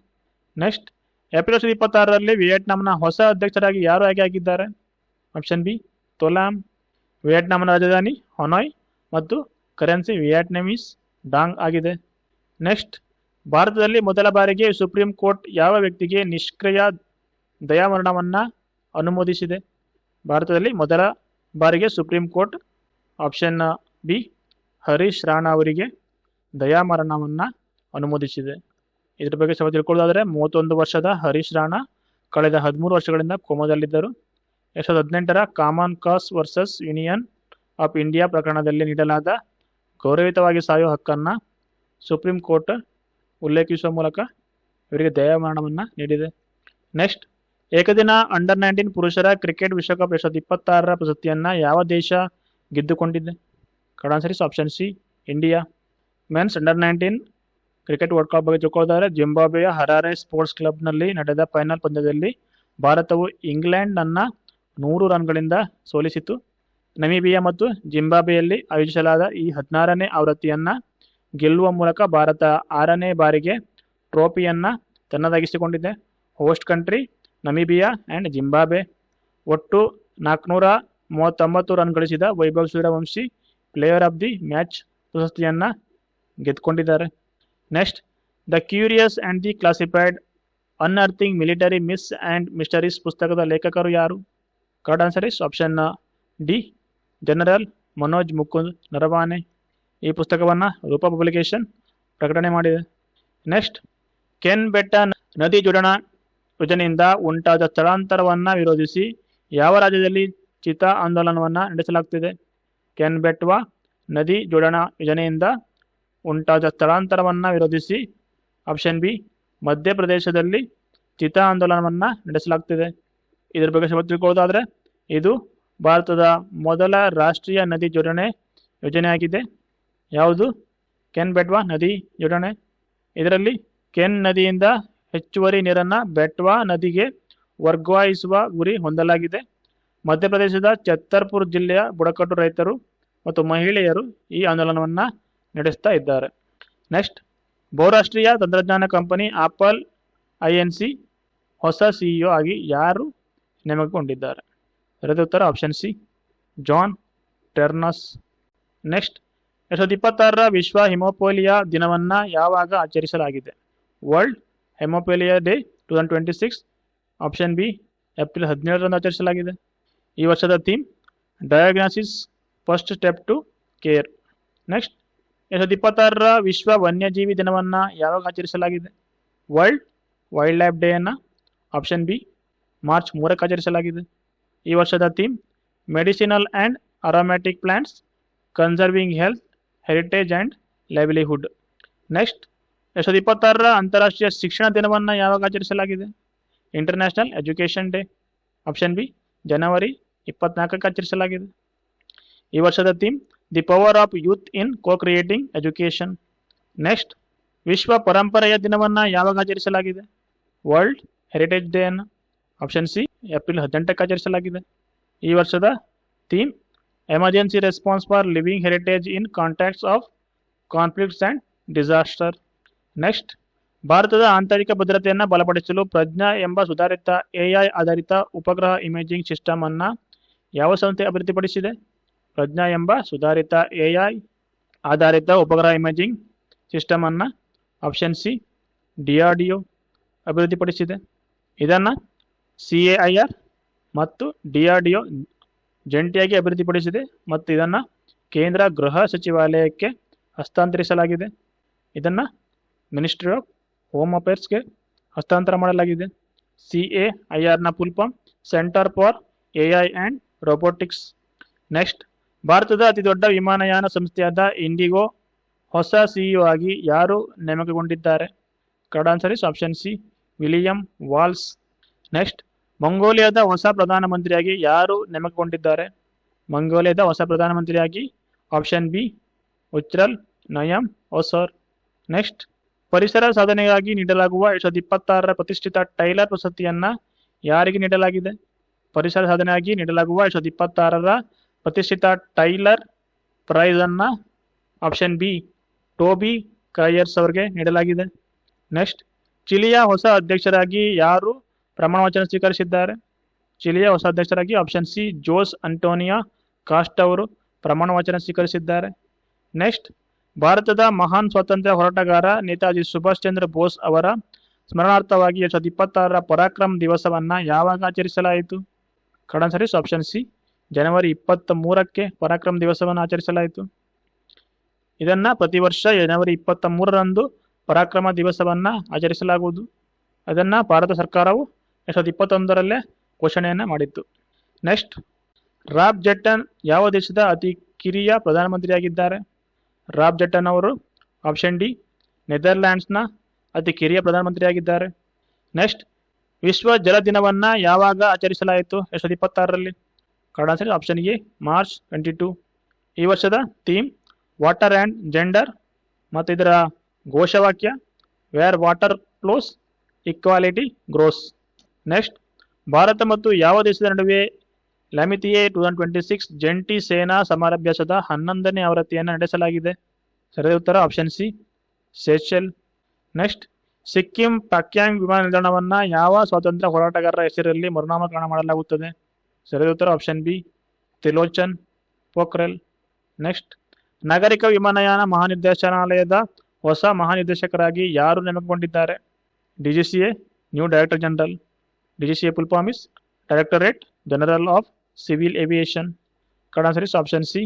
Next, April 2026ರಲ್ಲಿ ವಿಯೆಟ್ನಾಂನ ಹೊಸ ಅಧ್ಯಕ್ಷರಾಗಿ ಯಾರು ಆಯ್ಕೆಯಾಗಿದ್ದಾರೆ? Option B, ತೊಲಾಮ್. ವಿಯೆಟ್ನಾಂನ ರಾಜಧಾನಿ ಹನೋಯ್ ಮತ್ತು ಕರೆನ್ಸಿ ವಿಯೆಟ್ನಾಮೀಸ್ ಡಾಂಗ್ ಆಗಿದೆ. ನೆಕ್ಸ್ಟ್, ಭಾರತದಲ್ಲಿ ಮೊದಲ ಬಾರಿಗೆ ಸುಪ್ರೀಂ ಕೋರ್ಟ್ ಯಾವ ವ್ಯಕ್ತಿಗೆ ನಿಷ್ಕ್ರಿಯ ದಯಾಮರಣವನ್ನು ಅನುಮೋದಿಸಿದೆ? ಭಾರತದಲ್ಲಿ ಮೊದಲ ಬಾರಿಗೆ supreme court option B, Harish Rana ಅವರಿಗೆ ದಯಾಮರಣವನ್ನು ಅನುಮೋದಿಸಿದೆ. ಇದ್ರ ಬಗ್ಗೆ ಸ್ವಲ್ಪ ತಿಳ್ಕೊಳ್ಳೋದಾದರೆ 31 ವರ್ಷದ ಹರೀಶ್ ರಾಣಾ ಕಳೆದ 13 ವರ್ಷಗಳಿಂದ ಕೋಮಾದಲ್ಲಿದ್ದರು. 2018ರ common cause versus union of India ಪ್ರಕರಣದಲ್ಲಿ ನೀಡಲಾದ ಗೌರವಿತವಾಗಿ ಸಾಯುವ ಹಕ್ಕನ್ನು ಸುಪ್ರೀಂ ಕೋರ್ಟ್ ಉಲ್ಲೇಖಿಸುವ ಮೂಲಕ ಇವರಿಗೆ ದಯಾಮರಣವನ್ನು ನೀಡಿದೆ. ನೆಕ್ಸ್ಟ್, ಏಕದಿನ ಅಂಡರ್-19 ಪುರುಷರ ಕ್ರಿಕೆಟ್ ವಿಶ್ವಕಪ್ 2026ರ ಪ್ರಶಸ್ತಿಯನ್ನು ಯಾವ ದೇಶ ಗೆದ್ದುಕೊಂಡಿದೆ? Correct answer is option C, India. Men's under nineteen cricket world cup ಬಗ್ಗೆ ತಿಳ್ಕೊಳ್ಳೋದಾದರೆ ಜಿಂಬಾಬ್ವೆಯ ಹರಾರೆ ಸ್ಪೋರ್ಟ್ಸ್ ಕ್ಲಬ್ನಲ್ಲಿ ನಡೆದ ಫೈನಲ್ ಪಂದ್ಯದಲ್ಲಿ ಭಾರತವು ಇಂಗ್ಲೆಂಡನ್ನು 100 ರನ್ಗಳಿಂದ ಸೋಲಿಸಿತು. ನಮೀಬಿಯಾ ಮತ್ತು ಜಿಂಬಾಬ್ವೆಯಲ್ಲಿ ಆಯೋಜಿಸಲಾದ ಈ 16ನೇ ಆವೃತ್ತಿಯನ್ನು ಗೆಲ್ಲುವ ಮೂಲಕ ಭಾರತ 6ನೇ ಬಾರಿಗೆ ಟ್ರೋಫಿಯನ್ನು ತನ್ನದಾಗಿಸಿಕೊಂಡಿದೆ. Host country Namibia and Zimbabwe. ಒಟ್ಟು 439 ರನ್ ಗಳಿಸಿದ Vaibhav Suryavanshi player of the match ಪ್ರಶಸ್ತಿಯನ್ನು ಗೆದ್ದುಕೊಂಡಿದ್ದಾರೆ. Next, the curious and the classified unearthing military myths and mysteries ಪುಸ್ತಕದ ಲೇಖಕರು ಯಾರು? Correct answer is option D, general Manoj Mukund Naravane. ಈ ಪುಸ್ತಕವನ್ನು ರೂಪ ಪಬ್ಲಿಕೇಶನ್ ಪ್ರಕಟಣೆ ಮಾಡಿದೆ. ನೆಕ್ಸ್ಟ್, ಕೆನ್ ಬೆಟ್ಟ ನದಿ ಜೋಡಣಾ ಯೋಜನೆಯಿಂದ ಉಂಟಾದ ಸ್ಥಳಾಂತರವನ್ನು ವಿರೋಧಿಸಿ ಯಾವ ರಾಜ್ಯದಲ್ಲಿ ಚಿತಾ ಆಂದೋಲನವನ್ನು ನಡೆಸಲಾಗುತ್ತಿದೆ? ಕೆನ್ ಬೆಟ್ವಾ ನದಿ ಜೋಡಣಾ ಯೋಜನೆಯಿಂದ ಉಂಟಾದ ಸ್ಥಳಾಂತರವನ್ನು ವಿರೋಧಿಸಿ ಆಪ್ಷನ್ ಬಿ, ಮಧ್ಯಪ್ರದೇಶದಲ್ಲಿ ಚಿತಾ ಆಂದೋಲನವನ್ನು ನಡೆಸಲಾಗುತ್ತಿದೆ. ಇದರ ಬಗ್ಗೆ ಸ್ವಲ್ಪ ತಿಳ್ಕೊಳ್ಳೋದಾದರೆ ಇದು ಭಾರತದ ಮೊದಲ ರಾಷ್ಟ್ರೀಯ ನದಿ ಜೋಡಣೆ ಯೋಜನೆಯಾಗಿದೆ. ಯಾವುದು? ಕೆನ್ ಬೆಟ್ವಾ ನದಿ ಜೋಡಣೆ. ಇದರಲ್ಲಿ ಕೆನ್ ನದಿಯಿಂದ ಹೆಚ್ಚುವರಿ ನೀರನ್ನು ಬೆಟ್ವಾ ನದಿಗೆ ವರ್ಗಾಯಿಸುವ ಗುರಿ ಹೊಂದಲಾಗಿದೆ. ಮಧ್ಯಪ್ರದೇಶದ ಛತ್ತರ್ಪುರ್ ಜಿಲ್ಲೆಯ ಬುಡಕಟ್ಟು ರೈತರು ಮತ್ತು ಮಹಿಳೆಯರು ಈ ಆಂದೋಲನವನ್ನು ನಡೆಸ್ತಾ ಇದ್ದಾರೆ. ನೆಕ್ಸ್ಟ್, ಬಹುರಾಷ್ಟ್ರೀಯ ತಂತ್ರಜ್ಞಾನ ಕಂಪನಿ ಆಪಲ್ ಐಎನ್ಸಿ ಹೊಸ ಸಿಇಒ ಆಗಿ ಯಾರು ನೇಮಕಗೊಂಡಿದ್ದಾರೆ? ಸರಿಯಾದ ಉತ್ತರ option C, John Ternus. Next, 2026ರ ವಿಶ್ವ ಹಿಮೋಫಿಲಿಯಾ ದಿನವನ್ನು ಯಾವಾಗ ಆಚರಿಸಲಾಗಿದೆ? World haemophilia day 2026 option B April 17ರಂದು ಆಚರಿಸಲಾಗಿದೆ. ಈ ವರ್ಷದ theme diagnosis first step to care. Next 2026ರ ವಿಶ್ವ ವನ್ಯಜೀವಿ ದಿನವನ್ನು ಯಾವಾಗ ಆಚರಿಸಲಾಗಿದೆ? ವರ್ಲ್ಡ್ ವೈಲ್ಡ್ ಲೈಫ್ ಡೇಯನ್ನು ಆಪ್ಷನ್ ಬಿ ಮಾರ್ಚ್ 3ಕ್ಕೆ ಆಚರಿಸಲಾಗಿದೆ. ಈ ವರ್ಷದ theme medicinal and aromatic plants conserving health heritage and livelihood. Next 2026ರ ಅಂತಾರಾಷ್ಟ್ರೀಯ ಶಿಕ್ಷಣ ದಿನವನ್ನು ಯಾವಾಗ ಆಚರಿಸಲಾಗಿದೆ? International education day option B ಜನವರಿ 24ಕ್ಕೆ ಆಚರಿಸಲಾಗಿದೆ. ಈ ವರ್ಷದ theme the power of youth in co creating education. Next ವಿಶ್ವ ಪರಂಪರೆಯ ದಿನವನ್ನು ಯಾವಾಗ ಆಚರಿಸಲಾಗಿದೆ? ವರ್ಲ್ಡ್ ಹೆರಿಟೇಜ್ ಡೇ ಅನ್ನು ಆಪ್ಷನ್ ಸಿ ಏಪ್ರಿಲ್ 18ಕ್ಕೆ ಆಚರಿಸಲಾಗಿದೆ. ಈ ವರ್ಷದ theme emergency response for living heritage in contacts of conflicts and disaster. Next ಭಾರತದ ಆಂತರಿಕ ಭದ್ರತೆಯನ್ನು ಬಲಪಡಿಸಲು ಪ್ರಜ್ಞಾ ಎಂಬ ಸುಧಾರಿತ AI ಆಧಾರಿತ ಉಪಗ್ರಹ ಇಮೇಜಿಂಗ್ ಸಿಸ್ಟಮ್ ಅನ್ನು ಯಾವ ಸಂಸ್ಥೆ ಅಭಿವೃದ್ಧಿಪಡಿಸಿದೆ? ಪ್ರಜ್ಞಾ ಎಂಬ ಸುಧಾರಿತ AI ಆಧಾರಿತ ಉಪಗ್ರಹ ಇಮೇಜಿಂಗ್ ಸಿಸ್ಟಮ್ ಅನ್ನು ಆಪ್ಷನ್ ಸಿ DRDO ಅಭಿವೃದ್ಧಿಪಡಿಸಿದೆ. ಇದನ್ನು CAIR ಮತ್ತು DRDO ಜಂಟಿಯಾಗಿ ಅಭಿವೃದ್ಧಿಪಡಿಸಿದೆ ಮತ್ತು ಇದನ್ನು ಕೇಂದ್ರ ಗೃಹ ಸಚಿವಾಲಯಕ್ಕೆ ಹಸ್ತಾಂತರಿಸಲಾಗಿದೆ. ಇದನ್ನು ಮಿನಿಸ್ಟ್ರಿ ಆಫ್ ಹೋಮ್ ಅಫೇರ್ಸ್ಗೆ ಹಸ್ತಾಂತರ ಮಾಡಲಾಗಿದೆ. CAIRನ full form centre for AI and robotics. Next ಭಾರತದ ಅತಿದೊಡ್ಡ ವಿಮಾನಯಾನ ಸಂಸ್ಥೆಯಾದ ಇಂಡಿಗೋ ಹೊಸ CEO ಆಗಿ ಯಾರು ನೇಮಕಗೊಂಡಿದ್ದಾರೆ? Correct answer is option C William Walsh. Next ಮಂಗೋಲಿಯಾದ ಹೊಸ ಪ್ರಧಾನಮಂತ್ರಿಯಾಗಿ ಯಾರು ನೇಮಕಗೊಂಡಿದ್ದಾರೆ? ಮಂಗೋಲಿಯಾದ ಹೊಸ ಪ್ರಧಾನಮಂತ್ರಿಯಾಗಿ option B Uchral Nyam Osor. Next ಪರಿಸರ ಸಾಧನೆಗಾಗಿ ನೀಡಲಾಗುವ 2026ರ ಪ್ರತಿಷ್ಠಿತ ಟೈಲರ್ ಪ್ರಶಸ್ತಿಯನ್ನು ಯಾರಿಗೆ ನೀಡಲಾಗಿದೆ? ಪರಿಸರ ಸಾಧನೆಯಾಗಿ ನೀಡಲಾಗುವ 2026ರ ಪ್ರತಿಷ್ಠಿತ ಟೈಲರ್ ಪ್ರೈಸನ್ನು ಆಪ್ಷನ್ ಬಿ ಟೋಬಿ ಕ್ರೈಯರ್ಸ್ ಅವರಿಗೆ ನೀಡಲಾಗಿದೆ. ನೆಕ್ಸ್ಟ್ ಚಿಲಿಯ ಹೊಸ ಅಧ್ಯಕ್ಷರಾಗಿ ಯಾರು ಪ್ರಮಾಣ ವಚನ ಸ್ವೀಕರಿಸಿದ್ದಾರೆ? ಚಿಲಿಯ ಹೊಸ ಅಧ್ಯಕ್ಷರಾಗಿ option C Jose Antonia cost ಅವರು ಪ್ರಮಾಣ ವಚನ ಸ್ವೀಕರಿಸಿದ್ದಾರೆ. ನೆಕ್ಸ್ಟ್ ಭಾರತದ ಮಹಾನ್ ಸ್ವಾತಂತ್ರ್ಯ ಹೋರಾಟಗಾರ ನೇತಾಜಿ ಸುಭಾಷ್ ಚಂದ್ರ ಬೋಸ್ ಅವರ ಸ್ಮರಣಾರ್ಥವಾಗಿ 2026ರ ಪರಾಕ್ರಮ್ ದಿವಸವನ್ನು ಯಾವಾಗ ಆಚರಿಸಲಾಯಿತು? Correct answer is option C ಜನವರಿ 23ಕ್ಕೆ ಪರಾಕ್ರಮ್ ದಿವಸವನ್ನು ಆಚರಿಸಲಾಯಿತು. ಇದನ್ನು ಪ್ರತಿ ವರ್ಷ ಜನವರಿ 23ರಂದು ಪರಾಕ್ರಮ ದಿವಸವನ್ನು ಆಚರಿಸಲಾಗುವುದು. ಅದನ್ನು ಭಾರತ ಸರ್ಕಾರವು 2021ರಲ್ಲೇ ಘೋಷಣೆಯನ್ನು ಮಾಡಿತ್ತು. ನೆಕ್ಸ್ಟ್ ರಾಬ್ ಜೆಟ್ಟನ್ ಯಾವ ದೇಶದ ಅತಿ ಕಿರಿಯ ಪ್ರಧಾನಮಂತ್ರಿಯಾಗಿದ್ದಾರೆ? ರಾಬ್ ಜೆಟ್ಟನ್ ಅವರು ಆಪ್ಷನ್ ಡಿ ನೆದರ್ಲ್ಯಾಂಡ್ಸ್ನ ಅತಿ ಕಿರಿಯ ಪ್ರಧಾನಮಂತ್ರಿಯಾಗಿದ್ದಾರೆ. ನೆಕ್ಸ್ಟ್ ವಿಶ್ವ ಜಲ ದಿನವನ್ನು ಯಾವಾಗ ಆಚರಿಸಲಾಯಿತು 2026ರಲ್ಲಿ? Correct answer option A March 22. ಈ ವರ್ಷದ ಥೀಮ್ ವಾಟರ್ ಆ್ಯಂಡ್ ಜೆಂಡರ್ ಮತ್ತು ಇದರ ಘೋಷವಾಕ್ಯ where water flows equality grows. Next Bharata ಮತ್ತು ಯಾವ ದೇಶದ ನಡುವೆ ಲ್ಯಾಮಿತಿಯೆ 2026 ಜಂಟಿ ಸೇನಾ ಸಮರಾಭ್ಯಾಸದ 11ನೇ ಆವೃತ್ತಿಯನ್ನು ನಡೆಸಲಾಗಿದೆ? ಸರಿಯಾದ ಉತ್ತರ option C ಸೆಷೆಲ್. Next Sikkim Pakyong ವಿಮಾನ ನಿಲ್ದಾಣವನ್ನು ಯಾವ ಸ್ವಾತಂತ್ರ್ಯ ಹೋರಾಟಗಾರರ ಹೆಸರಲ್ಲಿ ಮರುನಾಮಕರಣ ಮಾಡಲಾಗುತ್ತದೆ? ಸರಿಯಾದ ಉತ್ತರ option B Tilochan Pokhrel. Next ನಾಗರಿಕ ವಿಮಾನಯಾನ ಮಹಾನಿರ್ದೇಶನಾಲಯದ ಹೊಸ ಮಹಾನಿರ್ದೇಶಕರಾಗಿ ಯಾರು ನೇಮಕಗೊಂಡಿದ್ದಾರೆ? DGCA new director general. DGCA full form is directorate general of civil aviation. Correct answer is option C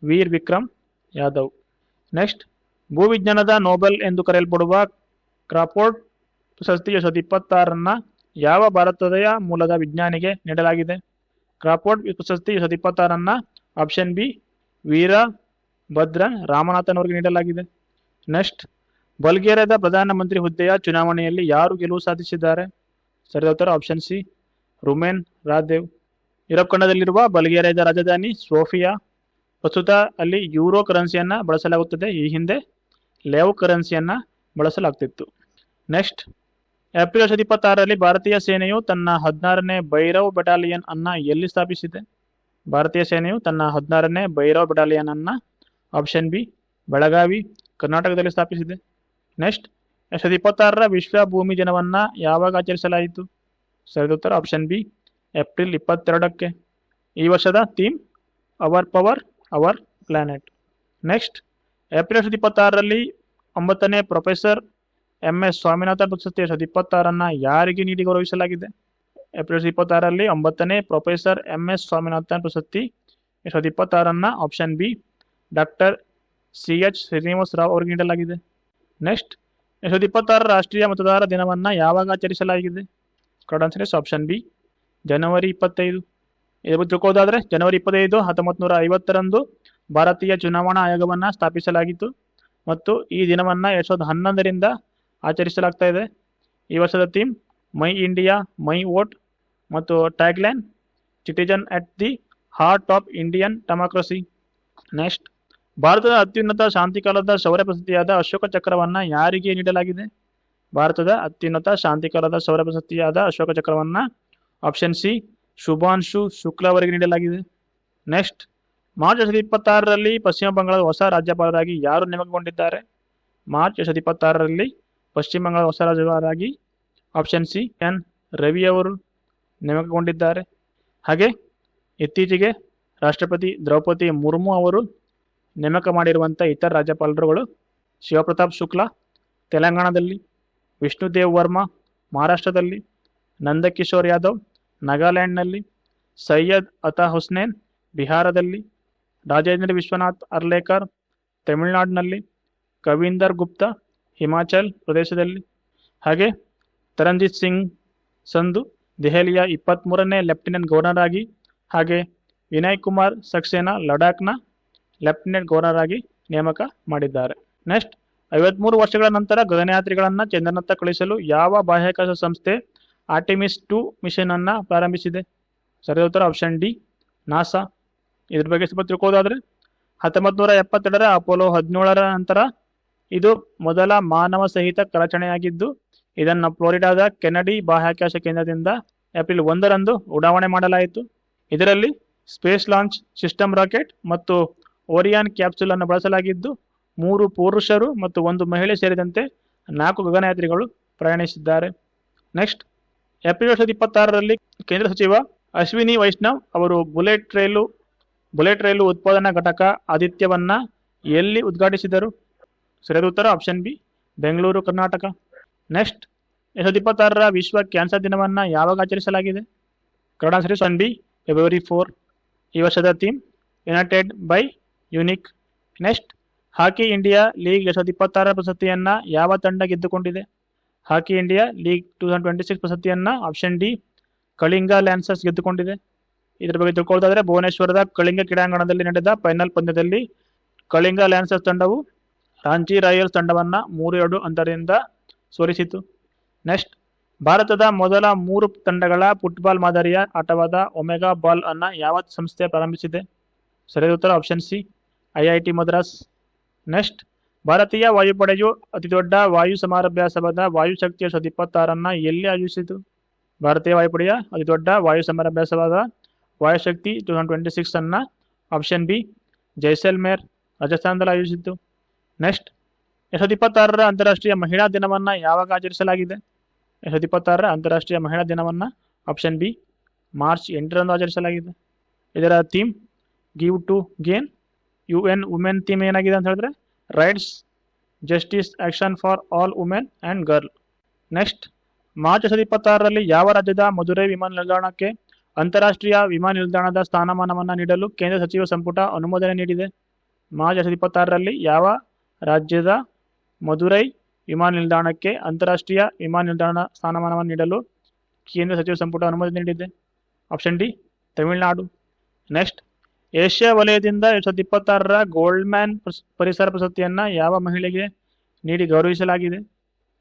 Veer Vikram Yadav. Next ಭೂವಿಜ್ಞಾನದ ನೋಬೆಲ್ ಎಂದು ಕರೆಯಲ್ಪಡುವ ಕ್ರಾಫೋರ್ಡ್ ಪ್ರಶಸ್ತಿ 2026 ಯಾವ ಭಾರತದ ಮೂಲದ ವಿಜ್ಞಾನಿಗೆ ನೀಡಲಾಗಿದೆ? ಕ್ರಾಫೋರ್ಡ್ ಪ್ರಶಸ್ತಿ 2026 ಆಪ್ಷನ್ ಬಿ ವೀರಭದ್ರನ್ ರಾಮನಾಥನ್ ಅವರಿಗೆ ನೀಡಲಾಗಿದೆ. ನೆಕ್ಸ್ಟ್ ಬಲ್ಗೇರಿಯಾದ ಪ್ರಧಾನಮಂತ್ರಿ ಹುದ್ದೆಯ ಚುನಾವಣೆಯಲ್ಲಿ ಯಾರು ಗೆಲುವು ಸಾಧಿಸಿದ್ದಾರೆ? ಸರಿಯಾದ ಉತ್ತರ ಆಪ್ಷನ್ ಸಿ ರುಮೇನ್ ರಾದೇವ್. ಯುರೋಪ್ ಖಂಡದಲ್ಲಿರುವ ಬಲ್ಗೇರಿಯಾದ ರಾಜಧಾನಿ ಸೋಫಿಯಾ. ಪ್ರಸ್ತುತ ಅಲ್ಲಿ ಯೂರೋ ಕರೆನ್ಸಿಯನ್ನು ಬಳಸಲಾಗುತ್ತದೆ. ಈ ಹಿಂದೆ ಲೇವ್ ಕರೆನ್ಸಿಯನ್ನು ಬಳಸಲಾಗ್ತಿತ್ತು. ನೆಕ್ಸ್ಟ್ ಏಪ್ರಿಲ್ 2026ರಲ್ಲಿ ಭಾರತೀಯ ಸೇನೆಯು ತನ್ನ 16ನೇ ಭೈರವ್ ಬೆಟಾಲಿಯನ್ ಅನ್ನು ಎಲ್ಲಿ ಸ್ಥಾಪಿಸಿದೆ? ಭಾರತೀಯ ಸೇನೆಯು ತನ್ನ 16ನೇ ಭೈರವ್ ಬೆಟಾಲಿಯನ್ ಅನ್ನು ಆಪ್ಷನ್ ಬಿ ಬೆಳಗಾವಿ ಕರ್ನಾಟಕದಲ್ಲಿ ಸ್ಥಾಪಿಸಿದೆ. ನೆಕ್ಸ್ಟ್ 2026ರ ವಿಶ್ವ ಭೂಮಿ ದಿನವನ್ನು ಯಾವಾಗ ಆಚರಿಸಲಾಯಿತು? ಸರಿಯಾದ ಉತ್ತರ ಆಪ್ಷನ್ ಬಿ ಏಪ್ರಿಲ್ 22ಕ್ಕೆ. ಈ ವರ್ಷದ theme our power our planet. Next April 2026ರಲ್ಲಿ 9ನೇ ಪ್ರೊಫೆಸರ್ MS ಸ್ವಾಮಿನಾಥನ್ ಪ್ರಶಸ್ತಿ 2026 ಯಾರಿಗೆ ನೀಡಿ ಗೌರವಿಸಲಾಗಿದೆ? ಏಪ್ರಿಲ್ 26ರಲ್ಲಿ 9ನೇ ಪ್ರೊಫೆಸರ್ MS ಸ್ವಾಮಿನಾಥನ್ ಪ್ರಶಸ್ತಿ 2026 option B doctor CH Srinivasa Rao ಅವರಿಗೆ ನೀಡಲಾಗಿದೆ. ನೆಕ್ಸ್ಟ್ 2026 ರಾಷ್ಟ್ರೀಯ ಮತದಾರರ ದಿನವನ್ನು ಯಾವಾಗ ಆಚರಿಸಲಾಗಿದೆ? Correct answer is option B January 25. ಇದ್ರ ಬಗ್ಗೆ ತಿಳ್ಕೋದಾದ್ರೆ ಜನವರಿ 25, 1950ರಂದು ಭಾರತೀಯ ಚುನಾವಣಾ ಆಯೋಗವನ್ನು ಸ್ಥಾಪಿಸಲಾಗಿತ್ತು ಮತ್ತು ಈ ದಿನವನ್ನು 2011ರಿಂದ ಆಚರಿಸಲಾಗ್ತಾ ಇದೆ. ಈ ವರ್ಷದ theme my India my vote ಮತ್ತು tagline citizen at the heart of Indian democracy. Next ಭಾರತದ ಅತ್ಯುನ್ನತ ಶಾಂತಿಕಾಲದ ಶೌರ್ಯ ಪ್ರಶಸ್ತಿಯಾದ ಅಶೋಕ ಚಕ್ರವನ್ನು ಯಾರಿಗೆ ನೀಡಲಾಗಿದೆ? ಭಾರತದ ಅತ್ಯುನ್ನತ ಶಾಂತಿಕಾಲದ ಶೌರ್ಯ ಪ್ರಶಸ್ತಿಯಾದ ಅಶೋಕ ಚಕ್ರವನ್ನು ಆಪ್ಷನ್ ಸಿ ಶುಭಾಂಶು ಶುಕ್ಲಾ ಅವರಿಗೆ ನೀಡಲಾಗಿದೆ. ನೆಕ್ಸ್ಟ್ ಮಾರ್ಚ್ 2026ರಲ್ಲಿ ಪಶ್ಚಿಮ ಬಂಗಾಳದ ಹೊಸ ರಾಜ್ಯಪಾಲರಾಗಿ ಯಾರು ನೇಮಕಗೊಂಡಿದ್ದಾರೆ? ಮಾರ್ಚ್ 2026ರಲ್ಲಿ ಪಶ್ಚಿಮ ಬಂಗಾಳದ ಹೊಸ ರಾಜ್ಯಪಾಲರಾಗಿ ಆಪ್ಷನ್ ಸಿ ಎನ್ ರವಿ ಅವರು ನೇಮಕಗೊಂಡಿದ್ದಾರೆ. ಹಾಗೆ ಇತ್ತೀಚೆಗೆ ರಾಷ್ಟ್ರಪತಿ ದ್ರೌಪದಿ ಮುರ್ಮು ಅವರು ನೇಮಕ ಮಾಡಿರುವಂಥ ಇತರ ರಾಜ್ಯಪಾಲರುಗಳು ಶಿವಪ್ರತಾಪ್ ಶುಕ್ಲಾ ತೆಲಂಗಾಣದಲ್ಲಿ, ವಿಷ್ಣುದೇವ್ ವರ್ಮಾ ಮಹಾರಾಷ್ಟ್ರದಲ್ಲಿ, ನಂದಕಿಶೋರ್ ಯಾದವ್ ನಾಗಾಲ್ಯಾಂಡ್ನಲ್ಲಿ, ಸೈಯದ್ ಅತಾ ಹುಸ್ನೇನ್ ಬಿಹಾರದಲ್ಲಿ, ರಾಜೇಂದ್ರ ವಿಶ್ವನಾಥ್ ಅರ್ಲೇಕರ್ ತಮಿಳುನಾಡಿನಲ್ಲಿ, ಕವೀಂದರ್ ಗುಪ್ತಾ ಹಿಮಾಚಲ್ ಪ್ರದೇಶದಲ್ಲಿ, ಹಾಗೆ ತರಂಜಿತ್ ಸಿಂಗ್ ಸಂಧು ದೆಹಲಿಯ 23ನೇ ಲೆಫ್ಟಿನೆಂಟ್ ಗವರ್ನರ್ ಆಗಿ, ಹಾಗೆ ವಿನಯ್ ಕುಮಾರ್ ಸಕ್ಸೇನಾ ಲಡಾಖ್ನ ಲೆಫ್ಟಿನೆಂಟ್ ಗವರ್ನರ್ ಆಗಿ ನೇಮಕ ಮಾಡಿದ್ದಾರೆ. ನೆಕ್ಸ್ಟ್ 53 ವರ್ಷಗಳ ನಂತರ ಗಗನಯಾತ್ರಿಗಳನ್ನು ಚಂದ್ರನತ್ತ ಕಳುಹಿಸಲು ಯಾವ ಬಾಹ್ಯಾಕಾಶ ಸಂಸ್ಥೆ ಆರ್ಟೆಮಿಸ್ 2 ಮಿಷನ್ ಅನ್ನು ಪ್ರಾರಂಭಿಸಿದೆ? ಸರಿಯಾದ ಉತ್ತರ ಆಪ್ಷನ್ ಡಿ ನಾಸಾ. ಇದ್ರ ಬಗ್ಗೆ ಸ್ವಲ್ಪ ತಿಳ್ಕೋದಾದ್ರೆ 1972ರ ಅಪೋಲೋ 17ರ ನಂತರ ಇದು ಮೊದಲ ಮಾನವ ಸಹಿತ ಕಾರ್ಯಾಚರಣೆಯಾಗಿದ್ದು ಇದನ್ನು ಫ್ಲೋರಿಡಾದ ಕೆನಡಿ ಬಾಹ್ಯಾಕಾಶ ಕೇಂದ್ರದಿಂದ ಏಪ್ರಿಲ್ 1ರಂದು ಉಡಾವಣೆ ಮಾಡಲಾಯಿತು. ಇದರಲ್ಲಿ ಸ್ಪೇಸ್ ಲಾಂಚ್ ಸಿಸ್ಟಮ್ ರಾಕೆಟ್ ಮತ್ತು ಓರಿಯಾನ್ ಕ್ಯಾಪ್ಸುಲ್ ಅನ್ನು ಬಳಸಲಾಗಿದ್ದು 3 ಪುರುಷರು ಮತ್ತು 1 ಮಹಿಳೆ ಸೇರಿದಂತೆ 4 ಗಗನಯಾತ್ರಿಗಳು ಪ್ರಯಾಣಿಸಿದ್ದಾರೆ. ನೆಕ್ಸ್ಟ್ ಏಪ್ರಿಲ್ 2026ರಲ್ಲಿ ಕೇಂದ್ರ ಸಚಿವ ಅಶ್ವಿನಿ ವೈಷ್ಣವ್ ಅವರು ಬುಲೆಟ್ ರೈಲು ಉತ್ಪಾದನಾ ಘಟಕ ಆದಿತ್ಯವನ್ನ ಎಲ್ಲಿ ಉದ್ಘಾಟಿಸಿದರು? ಸರಿಯಾದ ಉತ್ತರ option B Bengaluru Karnataka. Next 2026ರ ವಿಶ್ವ ಕ್ಯಾನ್ಸರ್ ದಿನವನ್ನು ಯಾವಾಗ ಆಚರಿಸಲಾಗಿದೆ? ಕನ್ನಡ answer is on B February 4. ಈ ವರ್ಷದ theme united by unique. Next hockey India league 2026 ಪ್ರಶಸ್ತಿಯನ್ನು ಯಾವ ತಂಡ ಗೆದ್ದುಕೊಂಡಿದೆ? ಹಾಕಿ ಇಂಡಿಯಾ ಲೀಗ್ 2026 ಪ್ರಶಸ್ತಿಯನ್ನು ಆಪ್ಷನ್ ಡಿ ಕಳಿಂಗ ಲ್ಯಾನ್ಸರ್ಸ್ ಗೆದ್ದುಕೊಂಡಿದೆ. ಇದರ ಬಗ್ಗೆ ತಿಳ್ಕೊಳ್ಳೋದಾದ್ರೆ ಭುವನೇಶ್ವರದ ಕಳಿಂಗ ಕ್ರೀಡಾಂಗಣದಲ್ಲಿ ನಡೆದ ಫೈನಲ್ ಪಂದ್ಯದಲ್ಲಿ ಕಳಿಂಗ ಲ್ಯಾನ್ಸರ್ಸ್ ತಂಡವು ರಾಂಚಿ ರಾಯಲ್ಸ್ ತಂಡವನ್ನು 3-2 ಅಂತರದಿಂದ ಸೋಲಿಸಿತು. ನೆಕ್ಸ್ಟ್ ಭಾರತದ ಮೊದಲ 3 ತಂಡಗಳ ಫುಟ್ಬಾಲ್ ಮಾದರಿಯ ಆಟವಾದ ಒಮೆಗಾ ಬಾಲ್ ಅನ್ನು ಯಾವ ಸಂಸ್ಥೆ ಪ್ರಾರಂಭಿಸಿದೆ? ಸರಿಯಾದ ಉತ್ತರ option C IIT Madras. Next ಭಾರತೀಯ ವಾಯುಪಡೆಯು ಅತಿದೊಡ್ಡ ವಾಯು ಸಮರಾಭ್ಯಾಸವಾದ ವಾಯುಶಕ್ತಿ 2026 ಎಲ್ಲಿ ಆಯೋಜಿಸಿತು? ಭಾರತೀಯ ವಾಯುಪಡೆಯ ಅತಿದೊಡ್ಡ ವಾಯು ಸಮರಾಭ್ಯಾಸವಾದ ವಾಯುಶಕ್ತಿ 2026 ಆಪ್ಷನ್ ಬಿ ಜೈಸಲ್ಮೇರ್ ರಾಜಸ್ಥಾನದಲ್ಲಿ ಆಯೋಜಿಸಿತು. ನೆಕ್ಸ್ಟ್ 2026ರ ಅಂತಾರಾಷ್ಟ್ರೀಯ ಮಹಿಳಾ ದಿನವನ್ನು ಯಾವಾಗ ಆಚರಿಸಲಾಗಿದೆ? 2026ರ ಅಂತಾರಾಷ್ಟ್ರೀಯ ಮಹಿಳಾ ದಿನವನ್ನು ಆಪ್ಷನ್ ಬಿ ಮಾರ್ಚ್ 8ರಂದು ಆಚರಿಸಲಾಗಿದೆ. ಇದರ theme give to gain. UN women theme ಏನಾಗಿದೆ ಅಂತ ಹೇಳಿದ್ರೆ rights justice action for all women and girl. Next March 2026ರಲ್ಲಿ ಯಾವ ರಾಜ್ಯದ ಮಧುರೈ ವಿಮಾನ ನಿಲ್ದಾಣಕ್ಕೆ ಅಂತಾರಾಷ್ಟ್ರೀಯ ವಿಮಾನ ನಿಲ್ದಾಣದ ಸ್ಥಾನಮಾನವನ್ನು ನೀಡಲು ಕೇಂದ್ರ ಸಚಿವ ಸಂಪುಟ ಅನುಮೋದನೆ ನೀಡಿದೆ? ಮಾರ್ಚ್ 2026ರಲ್ಲಿ ಯಾವ ರಾಜ್ಯದ ಮಧುರೈ ವಿಮಾನ ನಿಲ್ದಾಣಕ್ಕೆ ಅಂತಾರಾಷ್ಟ್ರೀಯ ವಿಮಾನ ನಿಲ್ದಾಣ ಸ್ಥಾನಮಾನವನ್ನು ನೀಡಲು ಕೇಂದ್ರ ಸಚಿವ ಸಂಪುಟ ಅನುಮೋದನೆ ನೀಡಿದೆ? Option D Tamil Nadu. Next Asia ವಲಯದಿಂದ 2026ರ ಗೋಲ್ಡ್ಮ್ಯಾನ್ ಪರಿಸರ ಪ್ರಶಸ್ತಿಯನ್ನು ಯಾವ ಮಹಿಳೆಗೆ ನೀಡಿ ಗೌರವಿಸಲಾಗಿದೆ?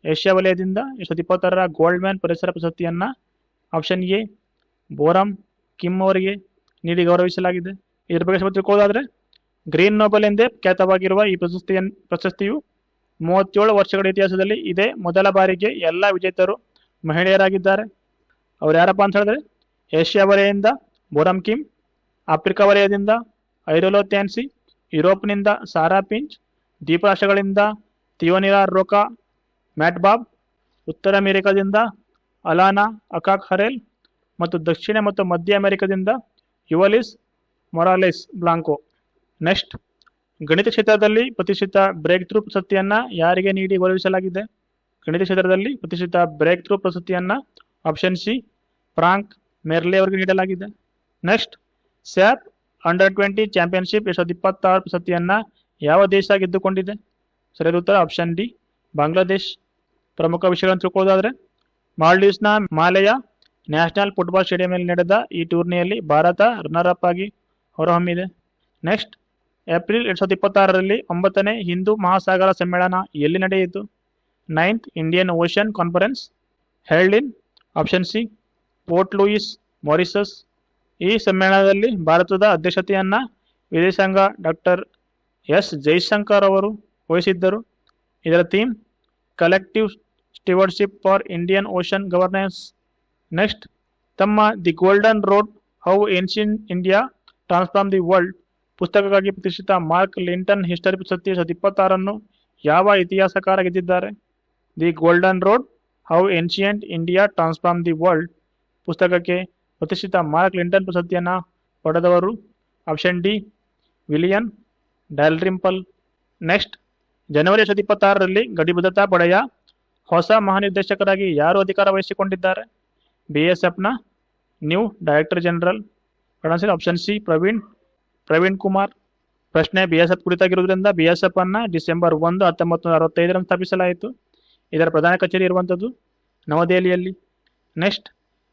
ಏಷ್ಯಾ ವಲಯದಿಂದ 2026ರ ಗೋಲ್ಡ್ಮ್ಯಾನ್ ಪರಿಸರ ಪ್ರಶಸ್ತಿಯನ್ನು ಆಪ್ಷನ್ ಎ ಬೋರಮ್ ಕಿಮ್ ಅವರಿಗೆ ನೀಡಿ ಗೌರವಿಸಲಾಗಿದೆ. ಇದರ ಬಗ್ಗೆ ಸ್ವಲ್ಪ ತಿಳ್ಕೊಳ್ಳೋದಾದರೆ ಗ್ರೀನ್ ನೋಬೆಲ್ ಎಂದೇ ಖ್ಯಾತವಾಗಿರುವ ಈ ಪ್ರಶಸ್ತಿಯು 37 ವರ್ಷಗಳ ಇತಿಹಾಸದಲ್ಲಿ ಇದೇ ಮೊದಲ ಬಾರಿಗೆ ಎಲ್ಲ ವಿಜೇತರು ಮಹಿಳೆಯರಾಗಿದ್ದಾರೆ. ಅವ್ರು ಯಾರಪ್ಪ ಅಂತ ಹೇಳಿದ್ರೆ ಏಷ್ಯಾ ವಲಯದಿಂದ ಬೋರಮ್ ಕಿಮ್, ಆಫ್ರಿಕಾ ವಲಯದಿಂದ ಐರೋಲೋ ತ್ಯಾನ್ಸಿ, ಯುರೋಪ್ನಿಂದ ಸಾರಾ ಪಿಂಚ್, ದ್ವೀಪರಾಷ್ಟ್ರಗಳಿಂದ ಥಿಯೋನಿರಾ ರೋಕಾ ಮ್ಯಾಟ್ಬಾಬ್, ಉತ್ತರ ಅಮೆರಿಕದಿಂದ ಅಲಾನಾ ಅಕಾಕ್ ಹರೆಲ್ ಮತ್ತು ದಕ್ಷಿಣ ಮತ್ತು ಮಧ್ಯ ಅಮೆರಿಕದಿಂದ ಯುವಲಿಸ್ ಮೊರಾಲೆಸ್ ಬ್ಲಾಂಕೋ. ನೆಕ್ಸ್ಟ್ ಗಣಿತ ಕ್ಷೇತ್ರದಲ್ಲಿ ಪ್ರತಿಷ್ಠಿತ ಬ್ರೇಕ್ ಥ್ರೂ ಪ್ರಶಸ್ತಿಯನ್ನು ಯಾರಿಗೆ ನೀಡಿ ಗೌರವಿಸಲಾಗಿದೆ? ಗಣಿತ ಕ್ಷೇತ್ರದಲ್ಲಿ ಪ್ರತಿಷ್ಠಿತ ಬ್ರೇಕ್ ಥ್ರೂ ಪ್ರಶಸ್ತಿಯನ್ನು ಆಪ್ಷನ್ ಸಿ ಫ್ರಾಂಕ್ ಮೆರ್ಲೆ ಅವರಿಗೆ ನೀಡಲಾಗಿದೆ. ನೆಕ್ಸ್ಟ್, ಸ್ಯಾಪ್ ಅಂಡರ್-20 ಚಾಂಪಿಯನ್ಶಿಪ್ 2026 ಪ್ರಶಸ್ತಿಯನ್ನು ಯಾವ ದೇಶ ಗೆದ್ದುಕೊಂಡಿದೆ? ಸರಿಯಾದ ಉತ್ತರ ಆಪ್ಷನ್ ಡಿ, ಬಾಂಗ್ಲಾದೇಶ್. ಪ್ರಮುಖ ವಿಷಯಗಳನ್ನು ತಿಳ್ಕೊಳ್ಳೋದಾದ್ರೆ, ಮಾಲ್ಡೀವ್ಸ್ನ ಮಾಲೆಯ ನ್ಯಾಷನಲ್ ಫುಟ್ಬಾಲ್ ಸ್ಟೇಡಿಯಂನಲ್ಲಿ ನಡೆದ ಈ ಟೂರ್ನಿಯಲ್ಲಿ ಭಾರತ ರನ್ನರ್ ಅಪ್ ಆಗಿ ಹೊರಹೊಮ್ಮಿದೆ. ನೆಕ್ಸ್ಟ್, ಏಪ್ರಿಲ್ 2026ರಲ್ಲಿ 9ನೇ ಹಿಂದೂ ಮಹಾಸಾಗರ ಸಮ್ಮೇಳನ ಎಲ್ಲಿ ನಡೆಯಿತು? 9th Indian ocean conference held in option C, port Louis, Mauritius. ಈ ಸಮ್ಮೇಳನದಲ್ಲಿ ಭಾರತದ ಅಧ್ಯಕ್ಷತೆಯನ್ನು ವಿದೇಶಾಂಗ ಡಾಕ್ಟರ್ ಎಸ್ ಜೈಶಂಕರ್ ಅವರು ವಹಿಸಿದ್ದರು. ಇದರ theme collective stewardship for Indian ocean governance. Next, ತಮ್ಮ the golden road how ancient India transform the world ಪುಸ್ತಕಕ್ಕಾಗಿ ಪ್ರತಿಷ್ಠಿತ ಮಾರ್ಕ್ ಲಿಂಟನ್ ಹಿಸ್ಟರಿ ಪ್ರಶಸ್ತಿ 2026 ಯಾವ ಇತಿಹಾಸಕಾರ ಗೆದ್ದಿದ್ದಾರೆ? The golden road how ancient India transform the world ಪುಸ್ತಕಕ್ಕೆ ಪ್ರತಿಷ್ಠಿತ ಮಾರ್ಕ್ ಲಿಂಟನ್ ಪ್ರಶಸ್ತಿಯನ್ನು ಪಡೆದವರು option D, William Dalrymple. Next, ಜನವರಿ 2026ರಲ್ಲಿ ಗಡಿ ಭದ್ರತಾ ಪಡೆಯ ಹೊಸ ಮಹಾನಿರ್ದೇಶಕರಾಗಿ ಯಾರು ಅಧಿಕಾರ ವಹಿಸಿಕೊಂಡಿದ್ದಾರೆ? BSFನ new director general. Option C, Praveen Kumar. ಪ್ರಶ್ನೆ BSF ಕುರಿತಾಗಿರುವುದರಿಂದ BSF ಅನ್ನು ಡಿಸೆಂಬರ್ 1, 1965 ಸ್ಥಾಪಿಸಲಾಯಿತು. ಇದರ ಪ್ರಧಾನ ಕಚೇರಿ ಇರುವಂಥದ್ದು ನವದೆಹಲಿಯಲ್ಲಿ. ನೆಕ್ಸ್ಟ್,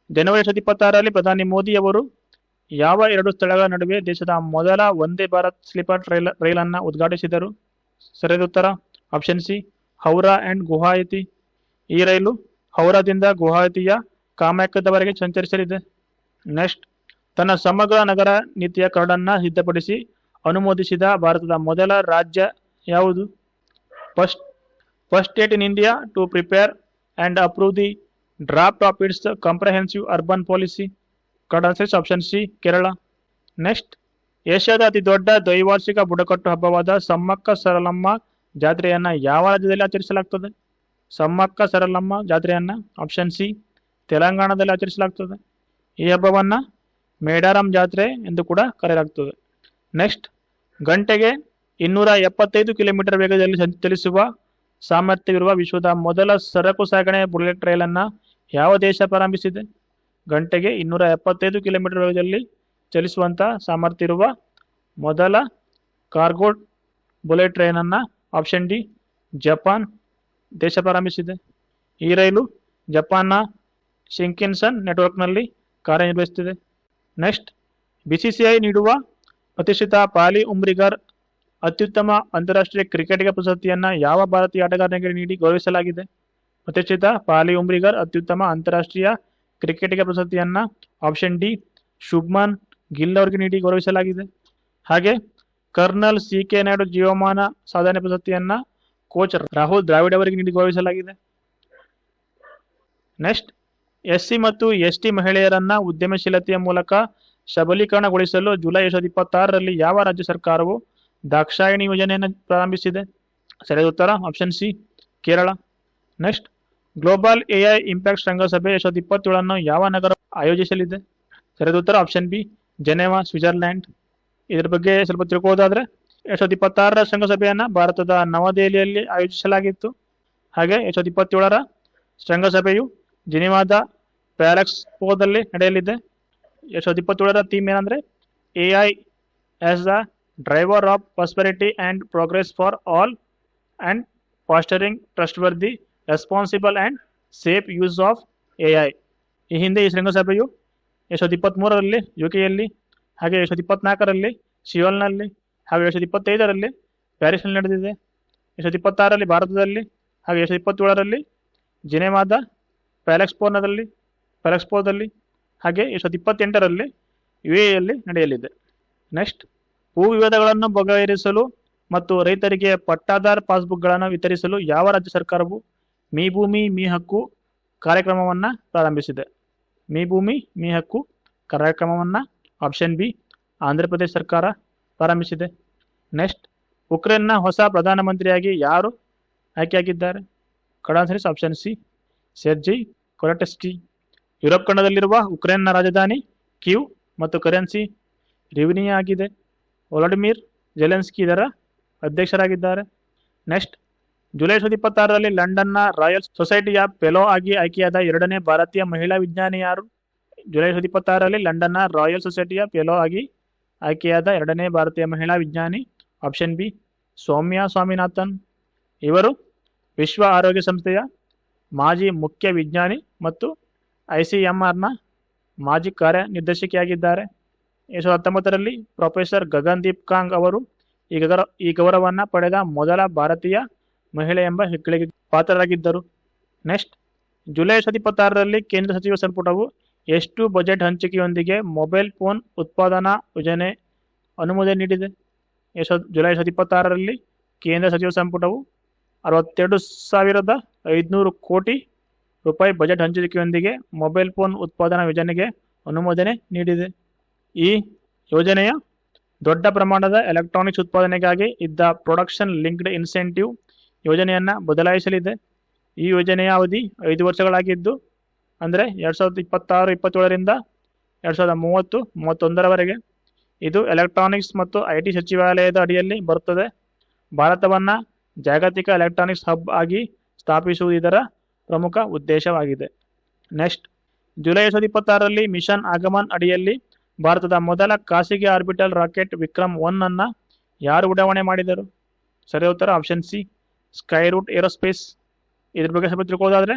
ಜನವರಿ 2026ರಲ್ಲಿ ಪ್ರಧಾನಿ ಮೋದಿ ಅವರು ಯಾವ 2 ಸ್ಥಳಗಳ ನಡುವೆ ದೇಶದ ಮೊದಲ ವಂದೇ ಭಾರತ್ ಸ್ಲೀಪರ್ ರೈಲನ್ನು ಉದ್ಘಾಟಿಸಿದರು? ಸರಿಯಾದ ಉತ್ತರ option C, Howrah and Guwahati. ಈ ರೈಲು ಹೌರಾದಿಂದ ಗುವಾಹತಿಯ ಕಾಮಾಖ್ಯದವರೆಗೆ ಸಂಚರಿಸಲಿದೆ. ನೆಕ್ಸ್ಟ್, ತನ್ನ ಸಮಗ್ರ ನಗರ ನೀತಿಯ ಕರಡನ್ನು ಸಿದ್ಧಪಡಿಸಿ ಅನುಮೋದಿಸಿದ ಭಾರತದ ಮೊದಲ ರಾಜ್ಯ ಯಾವುದು? First state in India to prepare and approve the draft of its comprehensive urban policy. Correct option C, Kerala. Next, ಏಷ್ಯಾದ ಅತಿ ದೊಡ್ಡ ದ್ವೈವಾರ್ಷಿಕ ಬುಡಕಟ್ಟು ಹಬ್ಬವಾದ ಸಮ್ಮಕ್ಕ ಸರಳಮ್ಮ ಜಾತ್ರೆಯನ್ನು ಯಾವ ರಾಜ್ಯದಲ್ಲಿ ಆಚರಿಸಲಾಗ್ತದೆ? ಸಮ್ಮಕ್ಕ ಸರಳಮ್ಮ ಜಾತ್ರೆಯನ್ನು ಆಪ್ಷನ್ ಸಿ, ತೆಲಂಗಾಣದಲ್ಲಿ ಆಚರಿಸಲಾಗ್ತದೆ. ಈ ಹಬ್ಬವನ್ನು ಮೇಡಾರಂ ಜಾತ್ರೆ ಎಂದು ಕೂಡ ಕರೆಯಲಾಗ್ತದೆ. ನೆಕ್ಸ್ಟ್, ಗಂಟೆಗೆ 275 ಕಿಲೋಮೀಟರ್ ವೇಗದಲ್ಲಿ ಚಲಿಸುವ ಸಾಮರ್ಥ್ಯವಿರುವ ವಿಶ್ವದ ಮೊದಲ ಸರಕು ಸಾಗಣೆ ಬುಲೆಟ್ ರೈಲನ್ನು ಯಾವ ದೇಶ ಪ್ರಾರಂಭಿಸಿದೆ? ಗಂಟೆಗೆ 275 ಕಿಲೋಮೀಟರ್ ವೇಗದಲ್ಲಿ ಚಲಿಸುವಂಥ ಸಾಮರ್ಥ್ಯ ಇರುವ ಮೊದಲ ಕಾರ್ಗೋ ಬುಲೆಟ್ ಟ್ರೈನನ್ನು ಆಪ್ಷನ್ ಡಿ, ಜಪಾನ್ ದೇಶ ಪ್ರಾರಂಭಿಸಿದೆ. ಈ ರೈಲು ಜಪಾನ್ನ ಶಿಂಕಿನ್ಸನ್ ನೆಟ್ವರ್ಕ್ನಲ್ಲಿ ಕಾರ್ಯನಿರ್ವಹಿಸುತ್ತಿದೆ. ನೆಕ್ಸ್ಟ್, BCCI ನೀಡುವ ಪ್ರತಿಷ್ಠಿತ ಪಾಲಿ ಉಮ್ರಿಗರ್ ಅತ್ಯುತ್ತಮ ಅಂತಾರಾಷ್ಟ್ರೀಯ ಕ್ರಿಕೆಟಿಗ ಪ್ರಶಸ್ತಿಯನ್ನು ಯಾವ ಭಾರತೀಯ ಆಟಗಾರನಿಗೆ ನೀಡಿ ಗೌರವಿಸಲಾಗಿದೆ? ಪ್ರತಿಷ್ಠಿತ ಪಾಲಿ ಉಮ್ರಿಗರ್ ಅತ್ಯುತ್ತಮ ಅಂತಾರಾಷ್ಟ್ರೀಯ ಕ್ರಿಕೆಟಿಗ ಪ್ರಶಸ್ತಿಯನ್ನು ಆಪ್ಷನ್ ಡಿ, ಶುಭ್ಮನ್ ಗಿಲ್ ಅವರಿಗೆ ನೀಡಿ ಗೌರವಿಸಲಾಗಿದೆ. ಹಾಗೆ ಕರ್ನಲ್ CK ನಾಯ್ಡು ಜೀವಮಾನ ಸಾಧನೆ ಪ್ರಶಸ್ತಿಯನ್ನು ಕೋಚ್ ರಾಹುಲ್ ದ್ರಾವಿಡ್ ಅವರಿಗೆ ನೀಡಿ ಗೌರವಿಸಲಾಗಿದೆ. ನೆಕ್ಸ್ಟ್, SC ಮತ್ತು ST ಮಹಿಳೆಯರನ್ನು ಉದ್ಯಮಶೀಲತೆಯ ಮೂಲಕ ಸಬಲೀಕರಣಗೊಳಿಸಲು ಜುಲೈ 2026ರಲ್ಲಿ ಯಾವ ರಾಜ್ಯ ಸರ್ಕಾರವು ದಾಕ್ಷಾಯಿಣಿ ಯೋಜನೆಯನ್ನು ಪ್ರಾರಂಭಿಸಿದೆ? ಸರಿಯಾದ ಉತ್ತರ option C, Kerala. Next, global AI impact ಶೃಂಗಸಭೆ 2027 ಯಾವ ನಗರ ಆಯೋಜಿಸಲಿದೆ? ಸರಿಯಾದ ಉತ್ತರ ಆಪ್ಷನ್ ಬಿ, ಜೆನೆವಾ, ಸ್ವಿಟ್ಜರ್ಲ್ಯಾಂಡ್. ಇದರ ಬಗ್ಗೆ ಸ್ವಲ್ಪ ತಿಳ್ಕೊಳ್ಳೋದಾದ್ರೆ 2026ರ ಶೃಂಗಸಭೆಯನ್ನು ಭಾರತದ ನವದೆಹಲಿಯಲ್ಲಿ ಆಯೋಜಿಸಲಾಗಿತ್ತು. ಹಾಗೆ 2027ರ ಶೃಂಗಸಭೆಯು ಜಿನಿವಾದ ಪ್ಯಾಲೆಕ್ಸ್ಪೋದಲ್ಲಿ ನಡೆಯಲಿದೆ. 2027ರ ಥೀಮ್ ಏನಂದರೆ AI as the driver of prosperity and progress for all and fostering trustworthy responsible and safe use of AI. ಈ ಹಿಂದೆ ಈ ಶೃಂಗಸಭೆಯು 2023ರಲ್ಲಿ UK ಹಾಗೆ 2024ರಲ್ಲಿ ಸಿಯೋಲ್ನಲ್ಲಿ ಹಾಗೂ 2025ರಲ್ಲಿ ಪ್ಯಾರಿಸ್ನಲ್ಲಿ ನಡೆದಿದೆ. 2026ರಲ್ಲಿ ಭಾರತದಲ್ಲಿ ಹಾಗೆ 2027ರಲ್ಲಿ ಜಿನೆವಾದ ಪ್ಯಾಲೆಕ್ಸ್ಪೋದಲ್ಲಿ ಹಾಗೆ 2028ರಲ್ಲಿ UAEಯಲ್ಲಿ ನಡೆಯಲಿದೆ. ನೆಕ್ಸ್ಟ್, ಭೂ ವಿವಾದಗಳನ್ನು ಬಗೆಹರಿಸಲು ಮತ್ತು ರೈತರಿಗೆ ಪಟ್ಟಾದಾರ್ ಪಾಸ್ಬುಕ್ಗಳನ್ನು ವಿತರಿಸಲು ಯಾವ ರಾಜ್ಯ ಸರ್ಕಾರವು ಮೀ ಭೂಮಿ ಮೀ ಹಕ್ಕು ಕಾರ್ಯಕ್ರಮವನ್ನು ಪ್ರಾರಂಭಿಸಿದೆ? ಮೀ ಭೂಮಿ ಮೀ ಹಕ್ಕು ಕಾರ್ಯಕ್ರಮವನ್ನು ಆಪ್ಷನ್ ಬಿ, ಆಂಧ್ರ ಪ್ರದೇಶ ಸರ್ಕಾರ ಪ್ರಾರಂಭಿಸಿದೆ. ನೆಕ್ಸ್ಟ್, ಉಕ್ರೇನ್ನ ಹೊಸ ಪ್ರಧಾನಮಂತ್ರಿಯಾಗಿ ಯಾರು ಆಯ್ಕೆಯಾಗಿದ್ದಾರೆ? ಕಡಾನ್ಸರಿಸ್ ಆಪ್ಷನ್ ಸಿ, ಸೆರ್ಜಿ ಕೊರಟೆಸ್ಕಿ. ಯುರೋಪ್ ಖಂಡದಲ್ಲಿರುವ ಉಕ್ರೇನ್ನ ರಾಜಧಾನಿ ಕೀವ್ ಮತ್ತು ಕರೆನ್ಸಿ ರಿವಿನಿಯಾ ಆಗಿದೆ. ವೊಲಡಿಮಿರ್ ಜೆಲೆನ್ಸ್ಕಿ ಇದರ ಅಧ್ಯಕ್ಷರಾಗಿದ್ದಾರೆ. ನೆಕ್ಸ್ಟ್, ಜುಲೈ 2026ರಲ್ಲಿ ಲಂಡನ್ನ ರಾಯಲ್ ಸೊಸೈಟಿಯ ಫೆಲೋ ಆಗಿ ಆಯ್ಕೆಯಾದ 2ನೇ ಭಾರತೀಯ ಮಹಿಳಾ ವಿಜ್ಞಾನಿ ಯಾರು? ಜುಲೈ 2026ರಲ್ಲಿ ಲಂಡನ್ನ ರಾಯಲ್ ಸೊಸೈಟಿಯ ಫೆಲೋ ಆಗಿ ಆಯ್ಕೆಯಾದ ಎರಡನೇ ಭಾರತೀಯ ಮಹಿಳಾ ವಿಜ್ಞಾನಿ. Option B Soumya Swaminathan. ಇವರು ವಿಶ್ವ ಆರೋಗ್ಯ ಸಂಸ್ಥೆಯ ಮಾಜಿ ಮುಖ್ಯ ವಿಜ್ಞಾನಿ ಮತ್ತು ICMRನ ಮಾಜಿ ಕಾರ್ಯನಿರ್ದೇಶಕಿಯಾಗಿದ್ದಾರೆ. 2019ರಲ್ಲಿ ಪ್ರೊಫೆಸರ್ ಗಗನ್ದೀಪ್ ಕಾಂಗ್ ಅವರು ಈ ಗೌರವವನ್ನು ಪಡೆದ ಮೊದಲ ಭಾರತೀಯ ಮಹಿಳೆ ಎಂಬ ಹೆಗ್ಗಳಿಕೆ ಪಾತ್ರರಾಗಿದ್ದರು. ನೆಕ್ಸ್ಟ್, ಜುಲೈ 2026ರಲ್ಲಿ ಕೇಂದ್ರ ಸಚಿವ ಸಂಪುಟವು ಎಷ್ಟು ಬಜೆಟ್ ಹಂಚಿಕೆಯೊಂದಿಗೆ ಮೊಬೈಲ್ ಫೋನ್ ಉತ್ಪಾದನಾ ಯೋಜನೆ ಅನುಮೋದನೆ ನೀಡಿದೆ? ಜುಲೈ 2026ರಲ್ಲಿ ಕೇಂದ್ರ ಸಚಿವ ಸಂಪುಟವು 62,500 ಕೋಟಿ ರೂಪಾಯಿ ಬಜೆಟ್ ಹಂಚಿಕೆಯೊಂದಿಗೆ ಮೊಬೈಲ್ ಫೋನ್ ಉತ್ಪಾದನಾ ಯೋಜನೆಗೆ ಅನುಮೋದನೆ ನೀಡಿದೆ. ಈ ಯೋಜನೆಯ ದೊಡ್ಡ ಪ್ರಮಾಣದ ಎಲೆಕ್ಟ್ರಾನಿಕ್ಸ್ ಉತ್ಪಾದನೆಗಾಗಿ ಇದ್ದ ಪ್ರೊಡಕ್ಷನ್ ಲಿಂಕ್ಡ್ ಇನ್ಸೆಂಟಿವ್ ಯೋಜನೆಯನ್ನು ಬದಲಾಯಿಸಲಿದೆ. ಈ ಯೋಜನೆಯ ಅವಧಿ 5 ವರ್ಷಗಳಾಗಿದ್ದು, ಅಂದರೆ 2026-27ರಿಂದ 2030-31ರವರೆಗೆ. ಇದು ಎಲೆಕ್ಟ್ರಾನಿಕ್ಸ್ ಮತ್ತು IT ಸಚಿವಾಲಯದ ಅಡಿಯಲ್ಲಿ ಬರುತ್ತದೆ. ಭಾರತವನ್ನು ಜಾಗತಿಕ ಎಲೆಕ್ಟ್ರಾನಿಕ್ಸ್ ಹಬ್ ಆಗಿ ಸ್ಥಾಪಿಸುವುದು ಇದರ ಪ್ರಮುಖ ಉದ್ದೇಶವಾಗಿದೆ. ನೆಕ್ಸ್ಟ್, ಜುಲೈ 2026ರಲ್ಲಿ ಮಿಷನ್ ಆಗಮನ್ ಅಡಿಯಲ್ಲಿ ಭಾರತದ ಮೊದಲ ಖಾಸಗಿ ಆರ್ಬಿಟಲ್ ರಾಕೆಟ್ ವಿಕ್ರಮ್ 1 ಅನ್ನು ಯಾರು ಉಡಾವಣೆ ಮಾಡಿದರು? ಸರಿಯಾದ ಉತ್ತರ ಆಪ್ಷನ್ ಸಿ ಸ್ಕೈರೂಟ್ ಏರೋಸ್ಪೇಸ್. ಇದ್ರ ಬಗ್ಗೆ ಸ್ವಲ್ಪ ತಿಳ್ಕೊಳ್ಳೋದಾದರೆ,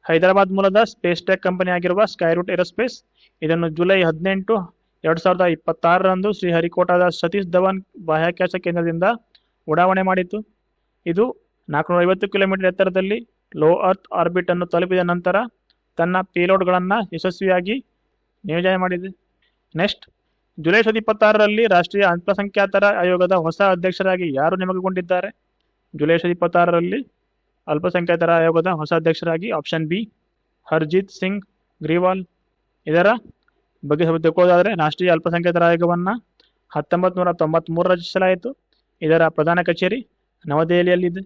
ಹೈದರಾಬಾದ್ ಮೂಲದ ಸ್ಪೇಸ್ ಟೆಕ್ ಕಂಪನಿ ಆಗಿರುವ ಸ್ಕೈರೂಟ್ ಏರೋಸ್ಪೇಸ್ ಇದನ್ನು ಜುಲೈ 18, 2026ರಂದು ಶ್ರೀಹರಿಕೋಟಾದ ಸತೀಶ್ ಧವನ್ ಬಾಹ್ಯಾಕಾಶ ಕೇಂದ್ರದಿಂದ ಉಡಾವಣೆ ಮಾಡಿತು. ಇದು 450 ಕಿಲೋಮೀಟರ್ ಎತ್ತರದಲ್ಲಿ ಲೋ ಅರ್ತ್ ಆರ್ಬಿಟ್ ಅನ್ನು ತಲುಪಿದ ನಂತರ ತನ್ನ ಪೇಲೋಡ್ಗಳನ್ನು ಯಶಸ್ವಿಯಾಗಿ ನಿಯೋಜನೆ ಮಾಡಿದೆ. ನೆಕ್ಸ್ಟ್, ಜುಲೈ 2026ರಲ್ಲಿ ರಾಷ್ಟ್ರೀಯ ಅಲ್ಪಸಂಖ್ಯಾತರ ಆಯೋಗದ ಹೊಸ ಅಧ್ಯಕ್ಷರಾಗಿ ಯಾರು ನೇಮಕಗೊಂಡಿದ್ದಾರೆ? ಜುಲೈ 2026ರಲ್ಲಿ ಅಲ್ಪಸಂಖ್ಯಾತರ ಆಯೋಗದ ಹೊಸ ಅಧ್ಯಕ್ಷರಾಗಿ ಆಪ್ಷನ್ ಬಿ ಹರ್ಜಿತ್ ಸಿಂಗ್ ಗ್ರೀವಾಲ್. ಇದರ ಬಗ್ಗೆ ಸ್ವಲ್ಪ ತಿಳ್ಕೊಳ್ಳೋದಾದರೆ, ರಾಷ್ಟ್ರೀಯ ಅಲ್ಪಸಂಖ್ಯಾತರ ಆಯೋಗವನ್ನು 1993 ರಚಿಸಲಾಯಿತು. ಇದರ ಪ್ರಧಾನ ಕಚೇರಿ ನವದೆಹಲಿಯಲ್ಲಿದೆ.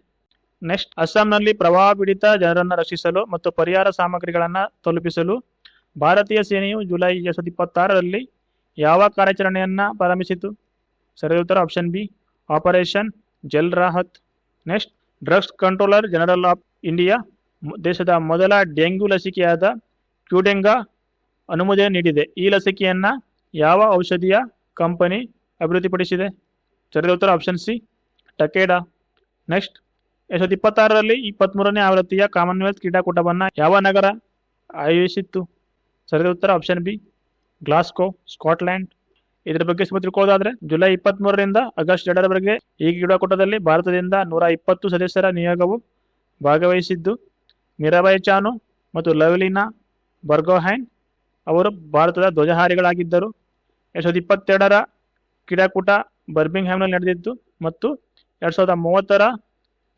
ನೆಕ್ಸ್ಟ್, ಅಸ್ಸಾಂನಲ್ಲಿ ಪ್ರವಾಹ ಪೀಡಿತ ಜನರನ್ನು ರಕ್ಷಿಸಲು ಮತ್ತು ಪರಿಹಾರ ಸಾಮಗ್ರಿಗಳನ್ನು ತಲುಪಿಸಲು ಭಾರತೀಯ ಸೇನೆಯು ಜುಲೈ 2026ರಲ್ಲಿ ಯಾವ ಕಾರ್ಯಾಚರಣೆಯನ್ನು ಪ್ರಾರಂಭಿಸಿತು? ಸರಿಯಾದ ಉತ್ತರ option B operation Jal Rahat. Next, drugs controller general of India ದೇಶದ ಮೊದಲ ಡೆಂಗ್ಯೂ ಲಸಿಕೆಯಾದ ಕ್ಯೂಡೆಂಗಾ ಅನುಮೋದನೆ ನೀಡಿದೆ. ಈ ಲಸಿಕೆಯನ್ನು ಯಾವ ಔಷಧೀಯ ಕಂಪನಿ ಅಭಿವೃದ್ಧಿಪಡಿಸಿದೆ? ಸರಿಯಾದ ಉತ್ತರ ಆಪ್ಷನ್ ಸಿ ಟಕೇಡಾ. ನೆಕ್ಸ್ಟ್, 2026ರಲ್ಲಿ 23ನೇ ಆವೃತ್ತಿಯ ಕಾಮನ್ವೆಲ್ತ್ ಕ್ರೀಡಾಕೂಟವನ್ನು ಯಾವ ನಗರ ಆಯೋಜಿಸಿತ್ತು? ಸರಿಯಾದ ಉತ್ತರ ಆಪ್ಷನ್ ಬಿ ಗ್ಲಾಸ್ಗೋ, ಸ್ಕಾಟ್ಲ್ಯಾಂಡ್. ಇದರ ಬಗ್ಗೆ ಸ್ವಲ್ಪ ತಿಳ್ಕೊಳ್ಳೋದಾದರೆ, ಜುಲೈ 23ರಿಂದ ಆಗಸ್ಟ್ 2ರವರೆಗೆ ಈ ಕ್ರೀಡಾಕೂಟದಲ್ಲಿ ಭಾರತದಿಂದ 120 ಸದಸ್ಯರ ನಿಯೋಗವು ಭಾಗವಹಿಸಿದ್ದು, ಮೀರಾಬಾಯಿ ಚಾನು ಮತ್ತು ಲವ್ಲಿನಾ ಬರ್ಗೋಹೈನ್ ಅವರು ಭಾರತದ ಧ್ವಜಹಾರಿಗಳಾಗಿದ್ದರು. 2022ರ ಕ್ರೀಡಾಕೂಟ ಬರ್ಮಿಂಗ್ಹ್ಯಾಮ್ನಲ್ಲಿ ನಡೆದಿತ್ತು ಮತ್ತು 2030ರ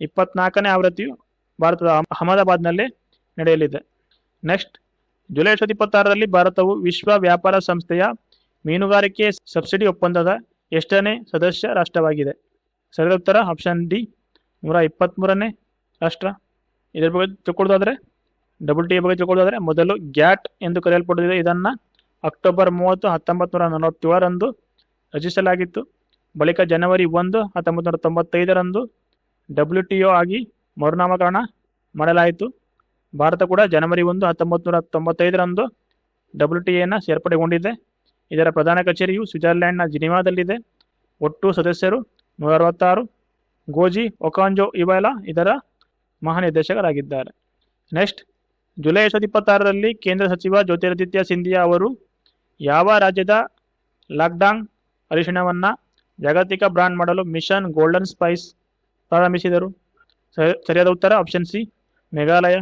24ನೇ ಆವೃತ್ತಿಯು ಭಾರತದ ಅಹಮದಾಬಾದ್ನಲ್ಲಿ ನಡೆಯಲಿದೆ. ನೆಕ್ಸ್ಟ್, ಜುಲೈ 2026ರಲ್ಲಿ ಭಾರತವು ವಿಶ್ವ ವ್ಯಾಪಾರ ಸಂಸ್ಥೆಯ ಮೀನುಗಾರಿಕೆ ಸಬ್ಸಿಡಿ ಒಪ್ಪಂದದ ಎಷ್ಟನೇ ಸದಸ್ಯ ರಾಷ್ಟ್ರವಾಗಿದೆ? ಸರಿಯಾದ ಉತ್ತರ ಆಪ್ಷನ್ ಡಿ 123ನೇ ರಾಷ್ಟ್ರ. ಇದರ ಬಗ್ಗೆ ತಿಳ್ಕೊಳ್ಳೋದಾದರೆ, WTO ಬಗ್ಗೆ ತಿಳ್ಕೊಳ್ಳೋದಾದರೆ, ಮೊದಲು ಗ್ಯಾಟ್ ಎಂದು ಕರೆಯಲ್ಪಡುತ್ತಿದೆ. ಇದನ್ನು ಅಕ್ಟೋಬರ್ 30, 1947ರಂದು ರಚಿಸಲಾಗಿತ್ತು. ಬಳಿಕ ಜನವರಿ 1, 1995ರಂದು WTO ಆಗಿ ಮರುನಾಮಕರಣ ಮಾಡಲಾಯಿತು. ಭಾರತ ಕೂಡ ಜನವರಿ 1, 1995ರಂದು WTOನ ಸೇರ್ಪಡೆಗೊಂಡಿದೆ. ಇದರ ಪ್ರಧಾನ ಕಚೇರಿಯು ಸ್ವಿಟ್ಜರ್ಲೆಂಡ್ನ ಜಿನಿವಾದಲ್ಲಿದೆ. ಒಟ್ಟು ಸದಸ್ಯರು 166. ಗೋಜಿ ಒಕಾಂಜೋ ಇವಾಲಾ ಇದರ ಮಹಾನಿರ್ದೇಶಕರಾಗಿದ್ದಾರೆ. ನೆಕ್ಸ್ಟ್, ಜುಲೈ 2026ರಲ್ಲಿ ಕೇಂದ್ರ ಸಚಿವ ಜ್ಯೋತಿರಾದಿತ್ಯ ಸಿಂಧಿಯಾ ಅವರು ಯಾವ ರಾಜ್ಯದ ಲಾಕ್ಡಾಂಗ್ ಅರಿಶಿಣವನ್ನು ಜಾಗತಿಕ ಬ್ರಾಂಡ್ ಮಾಡಲು ಮಿಷನ್ ಗೋಲ್ಡನ್ ಸ್ಪೈಸ್ ಪ್ರಾರಂಭಿಸಿದರು? ಸರಿಯಾದ ಉತ್ತರ option C Meghalaya.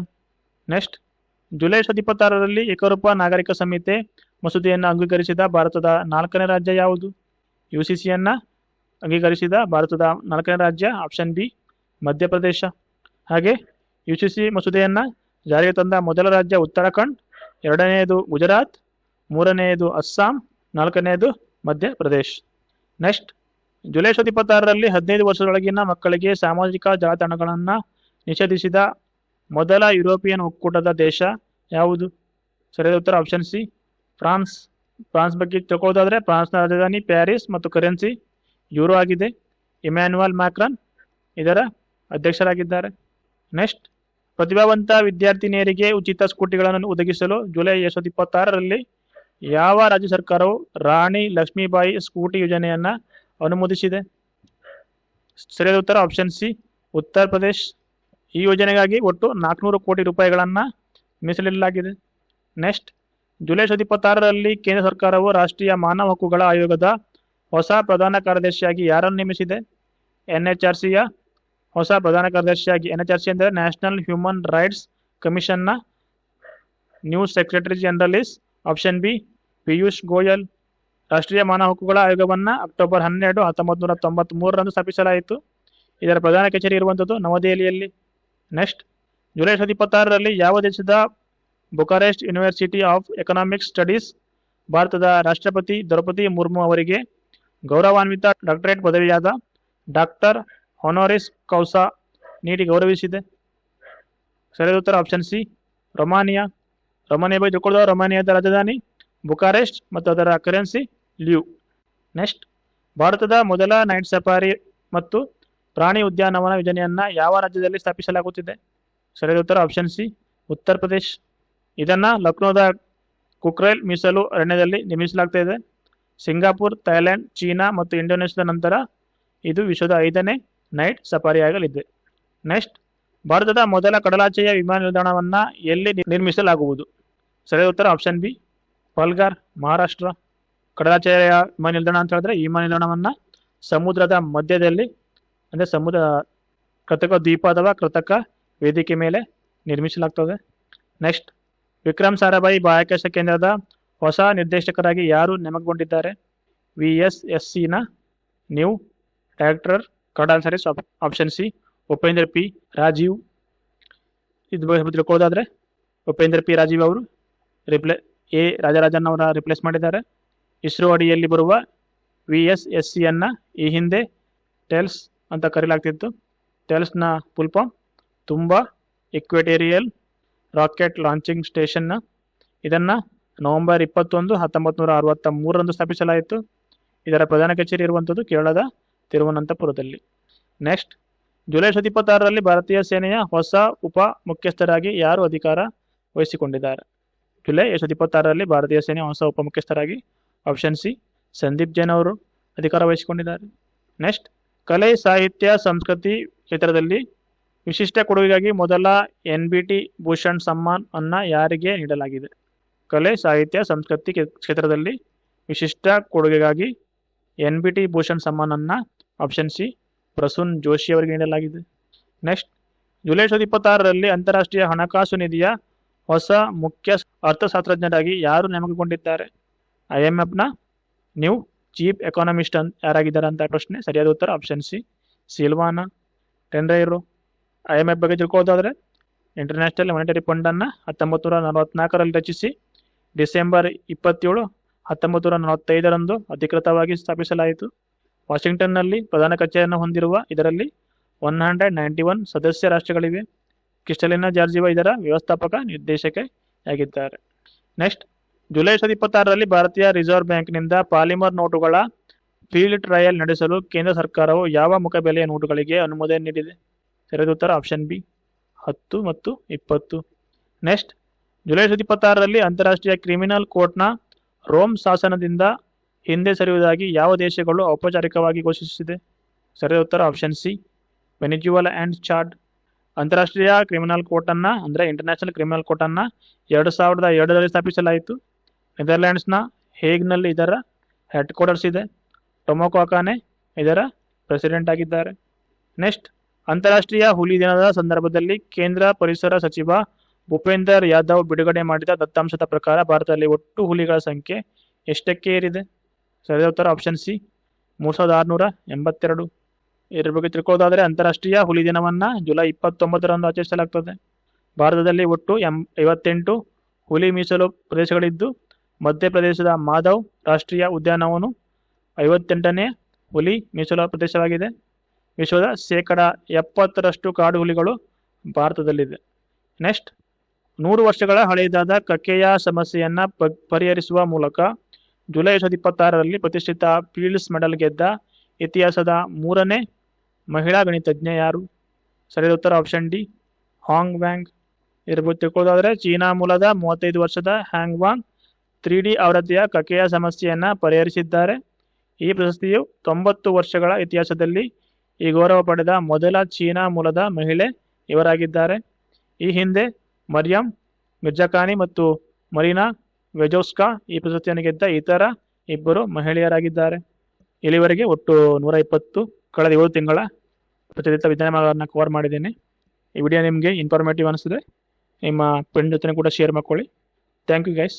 Next, July 2026ರಲ್ಲಿ ಏಕರೂಪ ನಾಗರಿಕ ಸಂಹಿತೆ ಮಸೂದೆಯನ್ನು ಅಂಗೀಕರಿಸಿದ ಭಾರತದ 4ನೇ ರಾಜ್ಯ ಯಾವುದು? UCCಯನ್ನು ಅಂಗೀಕರಿಸಿದ ಭಾರತದ 4ನೇ ರಾಜ್ಯ ಆಪ್ಷನ್ ಬಿ ಮಧ್ಯಪ್ರದೇಶ. ಹಾಗೆ UCC ಮಸೂದೆಯನ್ನು ಜಾರಿಗೆ ತಂದ ಮೊದಲ ರಾಜ್ಯ ಉತ್ತರಾಖಂಡ್, 2ನೇದು ಗುಜರಾತ್, 3ನೇದು ಅಸ್ಸಾಂ, 4ನೇದು ಮಧ್ಯಪ್ರದೇಶ್. ನೆಕ್ಸ್ಟ್, ಜುಲೈ 2026ರಲ್ಲಿ 15 ವರ್ಷದೊಳಗಿನ ಮಕ್ಕಳಿಗೆ ಸಾಮಾಜಿಕ ಜಾಲತಾಣಗಳನ್ನು ನಿಷೇಧಿಸಿದ ಮೊದಲ ಯುರೋಪಿಯನ್ ಒಕ್ಕೂಟದ ದೇಶ ಯಾವುದು? ಸರಿಯಾದ ಉತ್ತರ ಆಪ್ಷನ್ ಸಿ ಫ್ರಾನ್ಸ್. ಫ್ರಾನ್ಸ್ ಬಗ್ಗೆ ತಿಳ್ಕೊಳ್ಳೋದಾದರೆ, ಫ್ರಾನ್ಸ್ನ ರಾಜಧಾನಿ ಪ್ಯಾರಿಸ್ ಮತ್ತು ಕರೆನ್ಸಿ ಯೂರೋ ಆಗಿದೆ. ಇಮ್ಯಾನ್ಯುಯಲ್ ಮ್ಯಾಕ್ರಾನ್ ಇದರ ಅಧ್ಯಕ್ಷರಾಗಿದ್ದಾರೆ. ನೆಕ್ಸ್ಟ್, ಪ್ರತಿಭಾವಂತ ವಿದ್ಯಾರ್ಥಿನಿಯರಿಗೆ ಉಚಿತ ಸ್ಕೂಟಿಗಳನ್ನು ಒದಗಿಸಲು ಜುಲೈ 2026ರಲ್ಲಿ ಯಾವ ರಾಜ್ಯ ಸರ್ಕಾರವು ರಾಣಿ ಲಕ್ಷ್ಮೀಬಾಯಿ ಸ್ಕೂಟಿ ಯೋಜನೆಯನ್ನು ಅನುಮೋದಿಸಿದೆ? ಸರಿಯಾದ ಉತ್ತರ ಆಪ್ಷನ್ ಸಿ, ಉತ್ತರ ಪ್ರದೇಶ್. ಈ ಯೋಜನೆಗಾಗಿ ಒಟ್ಟು 400 ಕೋಟಿ ರೂಪಾಯಿಗಳನ್ನು ಮೀಸಲಿಡಲಾಗಿದೆ. ನೆಕ್ಸ್ಟ್, ಜುಲೈ 2026ರಲ್ಲಿ ಕೇಂದ್ರ ಸರ್ಕಾರವು ರಾಷ್ಟ್ರೀಯ ಮಾನವ ಹಕ್ಕುಗಳ ಆಯೋಗದ ಹೊಸ ಪ್ರಧಾನ ಕಾರ್ಯದರ್ಶಿಯಾಗಿ ಯಾರನ್ನು ನೇಮಿಸಿದೆ? NHRCಯ ಹೊಸ ಪ್ರಧಾನ ಕಾರ್ಯದರ್ಶಿಯಾಗಿ, NHRC ಅಂದರೆ ನ್ಯಾಷನಲ್ ಹ್ಯೂಮನ್ ರೈಟ್ಸ್ ಕಮಿಷನ್ನ new secretary general is option B Piyush Goyal. ರಾಷ್ಟ್ರೀಯ ಮಾನವ ಹಕ್ಕುಗಳ ಆಯೋಗವನ್ನು ಅಕ್ಟೋಬರ್ 12, 1993ರಂದು ಸ್ಥಾಪಿಸಲಾಯಿತು. ಇದರ ಪ್ರಧಾನ ಕಚೇರಿ ಇರುವಂಥದ್ದು ನವದೆಹಲಿಯಲ್ಲಿ. ನೆಕ್ಸ್ಟ್, ಜುಲೈ 2026ರಲ್ಲಿ ಯಾವ ದೇಶದ Bucharest university of economic studies ಭಾರತದ ರಾಷ್ಟ್ರಪತಿ ದ್ರೌಪದಿ ಮುರ್ಮು ಅವರಿಗೆ ಗೌರವಾನ್ವಿತ ಡಾಕ್ಟರೇಟ್ ಪದವಿಯಾದ ಡಾಕ್ಟರ್ ಹೊನೋರಿಸ್ ಕೌಸಾ ನೀಡಿ ಗೌರವಿಸಿದೆ? ಸರಿಯಾದ ಉತ್ತರ ಆಪ್ಷನ್ ಸಿ, ರೊಮಾನಿಯಾ. ರೊಮಾನಿಯಾ ಬಗ್ಗೆ ತಿಳ್ಕೊಳ್ಳೋದು, ರೊಮಾನಿಯಾದ ರಾಜಧಾನಿ ಬುಕಾರೆಸ್ಟ್ ಮತ್ತು ಅದರ ಕರೆನ್ಸಿ ಲ್ಯೂ. ನೆಕ್ಸ್ಟ್, ಭಾರತದ ಮೊದಲ ನೈಟ್ ಸಫಾರಿ ಮತ್ತು ಪ್ರಾಣಿ ಉದ್ಯಾನವನ ಯೋಜನೆಯನ್ನು ಯಾವ ರಾಜ್ಯದಲ್ಲಿ ಸ್ಥಾಪಿಸಲಾಗುತ್ತಿದೆ? ಸರಿಯಾದ ಉತ್ತರ ಆಪ್ಷನ್ ಸಿ, ಉತ್ತರ ಪ್ರದೇಶ್. ಇದನ್ನು ಲಕ್ನೋದ ಕುಕ್ರೇಲ್ ಮೀಸಲು ಅರಣ್ಯದಲ್ಲಿ ನಿರ್ಮಿಸಲಾಗ್ತಾ ಇದೆ. ಸಿಂಗಾಪುರ್, ಥೈಲ್ಯಾಂಡ್, ಚೀನಾ ಮತ್ತು ಇಂಡೋನೇಷ್ಯಾದ ನಂತರ ಇದು ವಿಶ್ವದ 5ನೇ ನೈಟ್ ಸಫಾರಿ ಆಗಲಿದೆ. ನೆಕ್ಸ್ಟ್, ಭಾರತದ ಮೊದಲ ಕಡಲಾಚೆಯ ವಿಮಾನ ನಿಲ್ದಾಣವನ್ನು ಎಲ್ಲಿ ನಿರ್ಮಿಸಲಾಗುವುದು? ಸರಿಯಾದ ಉತ್ತರ ಆಪ್ಷನ್ ಬಿ, ಪಲ್ಗಾರ್, ಮಹಾರಾಷ್ಟ್ರ. ಕಡಲಾಚೆಯ ವಿಮಾನ ನಿಲ್ದಾಣ ಅಂತ ಹೇಳಿದ್ರೆ ಈ ವಿಮಾನ ನಿಲ್ದಾಣವನ್ನು ಸಮುದ್ರದ ಮಧ್ಯದಲ್ಲಿ, ಅಂದರೆ ಸಮುದ್ರ ಕೃತಕ ದ್ವೀಪ ಅಥವಾ ಕೃತಕ ವೇದಿಕೆ ಮೇಲೆ ನಿರ್ಮಿಸಲಾಗ್ತದೆ. ನೆಕ್ಸ್ಟ್, ವಿಕ್ರಮ್ ಸಾರಾಭಾಯಿ ಬಾಹ್ಯಾಕಾಶ ಕೇಂದ್ರದ ಹೊಸ ನಿರ್ದೇಶಕರಾಗಿ ಯಾರು ನೇಮಕಗೊಂಡಿದ್ದಾರೆ? VSSCನ new director colonel service option C Upendra P Rajeev. ಇದು ಬಗ್ಗೆ ತಿಳ್ಕೊಳ್ಳೋದಾದರೆ ಉಪೇಂದ್ರ ಪಿ ರಾಜೀವ್ ಅವರು ರಾಜರಾಜನ್ ಅವರ ರಿಪ್ಲೇಸ್ ಮಾಡಿದ್ದಾರೆ. ಇಸ್ರೋ ಅಡಿಯಲ್ಲಿ ಬರುವ VSSCಯನ್ನು ಈ ಹಿಂದೆ ಟೆಲ್ಸ್ ಅಂತ ಕರೆಯಲಾಗ್ತಿತ್ತು. ಟೆಲ್ಸ್ನ ಫುಲ್ ಫಾರ್ಮ್ ತುಂಬ ಇಕ್ವೆಟೇರಿಯಲ್ ರಾಕೆಟ್ ಲಾಂಚಿಂಗ್ ಸ್ಟೇಷನ್ನ. ಇದನ್ನು ನವೆಂಬರ್ 21, 1963ರಂದು ಸ್ಥಾಪಿಸಲಾಯಿತು. ಇದರ ಪ್ರಧಾನ ಕಚೇರಿ ಇರುವಂಥದ್ದು ಕೇರಳದ ತಿರುವನಂತಪುರದಲ್ಲಿ. ನೆಕ್ಸ್ಟ್, ಜುಲೈ 2026ರಲ್ಲಿ ಭಾರತೀಯ ಸೇನೆಯ ಹೊಸ ಉಪ ಮುಖ್ಯಸ್ಥರಾಗಿ ಯಾರು ಅಧಿಕಾರ ವಹಿಸಿಕೊಂಡಿದ್ದಾರೆ? ಜುಲೈ 2026ರಲ್ಲಿ ಭಾರತೀಯ ಸೇನೆಯ ಹೊಸ ಉಪ ಮುಖ್ಯಸ್ಥರಾಗಿ ಆಪ್ಷನ್ ಸಿ ಸಂದೀಪ್ ಜೈನ್ ಅವರು ಅಧಿಕಾರ ವಹಿಸಿಕೊಂಡಿದ್ದಾರೆ. ನೆಕ್ಸ್ಟ್, ಕಲೆ, ಸಾಹಿತ್ಯ, ಸಂಸ್ಕೃತಿ ಕ್ಷೇತ್ರದಲ್ಲಿ ವಿಶಿಷ್ಟ ಕೊಡುಗೆಗಾಗಿ ಮೊದಲ NBT ಭೂಷಣ್ ಸಮ್ಮಾನ್ ಅನ್ನು ಯಾರಿಗೆ ನೀಡಲಾಗಿದೆ? ಕಲೆ, ಸಾಹಿತ್ಯ, ಸಂಸ್ಕೃತಿ ಕ್ಷೇತ್ರದಲ್ಲಿ ವಿಶಿಷ್ಟ ಕೊಡುಗೆಗಾಗಿ NBT ಭೂಷಣ್ ಸಮ್ಮಾನ್ ಅನ್ನು ಆಪ್ಷನ್ ಸಿ ಪ್ರಸೂನ್ ಜೋಶಿ ಅವರಿಗೆ ನೀಡಲಾಗಿದೆ. ನೆಕ್ಸ್ಟ್, ಜುಲೈ 2026ರಲ್ಲಿ ಅಂತಾರಾಷ್ಟ್ರೀಯ ಹಣಕಾಸು ನಿಧಿಯ ಹೊಸ ಮುಖ್ಯ ಅರ್ಥಶಾಸ್ತ್ರಜ್ಞರಾಗಿ ಯಾರು ನೇಮಕಗೊಂಡಿದ್ದಾರೆ? IMFನ ನ್ಯೂ ಚೀಫ್ ಎಕಾನಮಿಸ್ಟ್ ಯಾರಾಗಿದ್ದಾರೆ ಅಂತ ಪ್ರಶ್ನೆ. ಸರಿಯಾದ ಉತ್ತರ ಆಪ್ಷನ್ ಸಿ ಸಿಲ್ವಾನಾ ಟೆನ್ರೈರೋ. IMF ಬಗ್ಗೆ ತಿಳ್ಕೊಳ್ಳೋದಾದರೆ ಇಂಟರ್ನ್ಯಾಷನಲ್ ಮಾನಿಟರಿ ಫಂಡನ್ನು 1944ರಲ್ಲಿ ರಚಿಸಿ ಡಿಸೆಂಬರ್ 27, 1945ರಂದು ಅಧಿಕೃತವಾಗಿ ಸ್ಥಾಪಿಸಲಾಯಿತು. ವಾಷಿಂಗ್ಟನ್ನಲ್ಲಿ ಪ್ರಧಾನ ಕಚೇರಿಯನ್ನು ಹೊಂದಿರುವ ಇದರಲ್ಲಿ 191 ಸದಸ್ಯ ರಾಷ್ಟ್ರಗಳಿವೆ. ಕ್ರಿಸ್ಟಲಿನಾ ಜಾರ್ಜಿವಾ ಇದರ ವ್ಯವಸ್ಥಾಪಕ ನಿರ್ದೇಶಕಿಯಾಗಿದ್ದಾರೆ. ನೆಕ್ಸ್ಟ್, ಜುಲೈ 2026ರಲ್ಲಿ ಭಾರತೀಯ ರಿಸರ್ವ್ ಬ್ಯಾಂಕ್ನಿಂದ ಪಾಲಿಮರ್ ನೋಟುಗಳ ಫೀಲ್ಡ್ ಟ್ರಯಲ್ ನಡೆಸಲು ಕೇಂದ್ರ ಸರ್ಕಾರವು ಯಾವ ಮುಖಬೆಲೆಯ ನೋಟುಗಳಿಗೆ ಅನುಮೋದನೆ ನೀಡಿದೆ? ಸರಿಯಾದ ಉತ್ತರ ಆಪ್ಷನ್ ಬಿ 10 ಮತ್ತು 20. ನೆಕ್ಸ್ಟ್, ಜುಲೈ 2026ರಲ್ಲಿ ಅಂತಾರಾಷ್ಟ್ರೀಯ ಕ್ರಿಮಿನಲ್ ಕೋರ್ಟ್ನ ರೋಮ್ ಶಾಸನದಿಂದ ಹಿಂದೆ ಸರಿಯುವುದಾಗಿ ಯಾವ ದೇಶಗಳು ಔಪಚಾರಿಕವಾಗಿ ಘೋಷಿಸಿದೆ? ಸರಿಯಾದ ಉತ್ತರ option C Venezuela and Chad. ಅಂತಾರಾಷ್ಟ್ರೀಯ ಕ್ರಿಮಿನಲ್ ಕೋರ್ಟನ್ನು ಅಂದರೆ ಇಂಟರ್ನ್ಯಾಷನಲ್ ಕ್ರಿಮಿನಲ್ ಕೋರ್ಟನ್ನು 2002ರಲ್ಲಿ ಸ್ಥಾಪಿಸಲಾಯಿತು. ನೆದರ್ಲ್ಯಾಂಡ್ಸ್ನ ಹೇಗ್ನಲ್ಲಿ ಇದರ ಹೆಡ್ ಕ್ವಾರ್ಟರ್ಸ್ ಇದೆ. ಟೊಮೊಕೊ ಅಕಾನೆ ಇದರ ಪ್ರೆಸಿಡೆಂಟ್ ಆಗಿದ್ದಾರೆ. ನೆಕ್ಸ್ಟ್, ಅಂತಾರಾಷ್ಟ್ರೀಯ ಹುಲಿ ದಿನದ ಸಂದರ್ಭದಲ್ಲಿ ಕೇಂದ್ರ ಪರಿಸರ ಸಚಿವ ಭೂಪೇಂದರ್ ಯಾದವ್ ಬಿಡುಗಡೆ ಮಾಡಿದ ದತ್ತಾಂಶದ ಪ್ರಕಾರ ಭಾರತದಲ್ಲಿ ಒಟ್ಟು ಹುಲಿಗಳ ಸಂಖ್ಯೆ ಎಷ್ಟಕ್ಕೆ ಏರಿದೆ? ಸರಿಯಾದ ಉತ್ತರ ಆಪ್ಷನ್ ಸಿ 3682. ಇದರ ಬಗ್ಗೆ ತಿಳ್ಕೊಳ್ಳೋದಾದರೆ ಅಂತಾರಾಷ್ಟ್ರೀಯ ಹುಲಿ ದಿನವನ್ನು ಜುಲೈ 29ರಂದು ಆಚರಿಸಲಾಗ್ತದೆ. ಭಾರತದಲ್ಲಿ ಒಟ್ಟು 58 ಹುಲಿ ಮೀಸಲು ಪ್ರದೇಶಗಳಿದ್ದು ಮಧ್ಯಪ್ರದೇಶದ ಮಾಧವ್ ರಾಷ್ಟ್ರೀಯ ಉದ್ಯಾನವನವು 58ನೇ ಹುಲಿ ಮೀಸಲು ಪ್ರದೇಶವಾಗಿದೆ. ವಿಶ್ವದ 70% ಕಾಡು ಹುಲಿಗಳು ಭಾರತದಲ್ಲಿದೆ. ನೆಕ್ಸ್ಟ್, 100 ವರ್ಷಗಳ ಹಳೆಯದಾದ ಕಕ್ಕೆಯ ಸಮಸ್ಯೆಯನ್ನು ಪರಿಹರಿಸುವ ಮೂಲಕ ಜುಲೈ 2026ರಲ್ಲಿ ಪ್ರತಿಷ್ಠಿತ ಫೀಲ್ಡ್ಸ್ ಮೆಡಲ್ ಗೆದ್ದ ಇತಿಹಾಸದ 3ನೇ ಮಹಿಳಾ ಗಣಿತಜ್ಞೆ ಯಾರು? ಸರಿಯಾದ ಉತ್ತರ ಆಪ್ಷನ್ ಡಿ ಹಾಂಗ್ ವ್ಯಾಂಗ್. ಇದ್ರ ಬಗ್ಗೆ ತಿಳ್ಕೊಳ್ಳೋದಾದರೆ ಚೀನಾ ಮೂಲದ 35 ವರ್ಷದ ಹ್ಯಾಂಗ್ ವಾಂಗ್ 3D ಆವೃತ್ತಿಯ ಕಕೆಯ ಸಮಸ್ಯೆಯನ್ನು ಪರಿಹರಿಸಿದ್ದಾರೆ. ಈ ಪ್ರಶಸ್ತಿಯು 90 ವರ್ಷಗಳ ಇತಿಹಾಸದಲ್ಲಿ ಈ ಗೌರವ ಪಡೆದ ಮೊದಲ ಚೀನಾ ಮೂಲದ ಮಹಿಳೆ ಇವರಾಗಿದ್ದಾರೆ. ಈ ಹಿಂದೆ ಮರಿಯಂ ಮಿರ್ಜಾಖಾನಿ ಮತ್ತು ಮರೀನಾ ವೆಜೋಸ್ಕಾ ಈ ಪ್ರಶಸ್ತಿಯನ್ನು ಗೆದ್ದ ಇತರ ಇಬ್ಬರು ಮಹಿಳೆಯರಾಗಿದ್ದಾರೆ. ಇಲ್ಲಿವರೆಗೆ ಒಟ್ಟು 120 ಕಳೆದ 7 ತಿಂಗಳ ಪ್ರಚಲಿತ ವಿದ್ಯಮಾನಗಳನ್ನು ಕವರ್ ಮಾಡಿದ್ದೀನಿ. ಈ ವಿಡಿಯೋ ನಿಮಗೆ ಇನ್ಫಾರ್ಮೇಟಿವ್ ಅನಿಸಿದ್ರೆ ನಿಮ್ಮ ಫ್ರೆಂಡ್ ಜೊತೆ ಕೂಡ ಶೇರ್ ಮಾಡ್ಕೊಳ್ಳಿ. Thank you guys.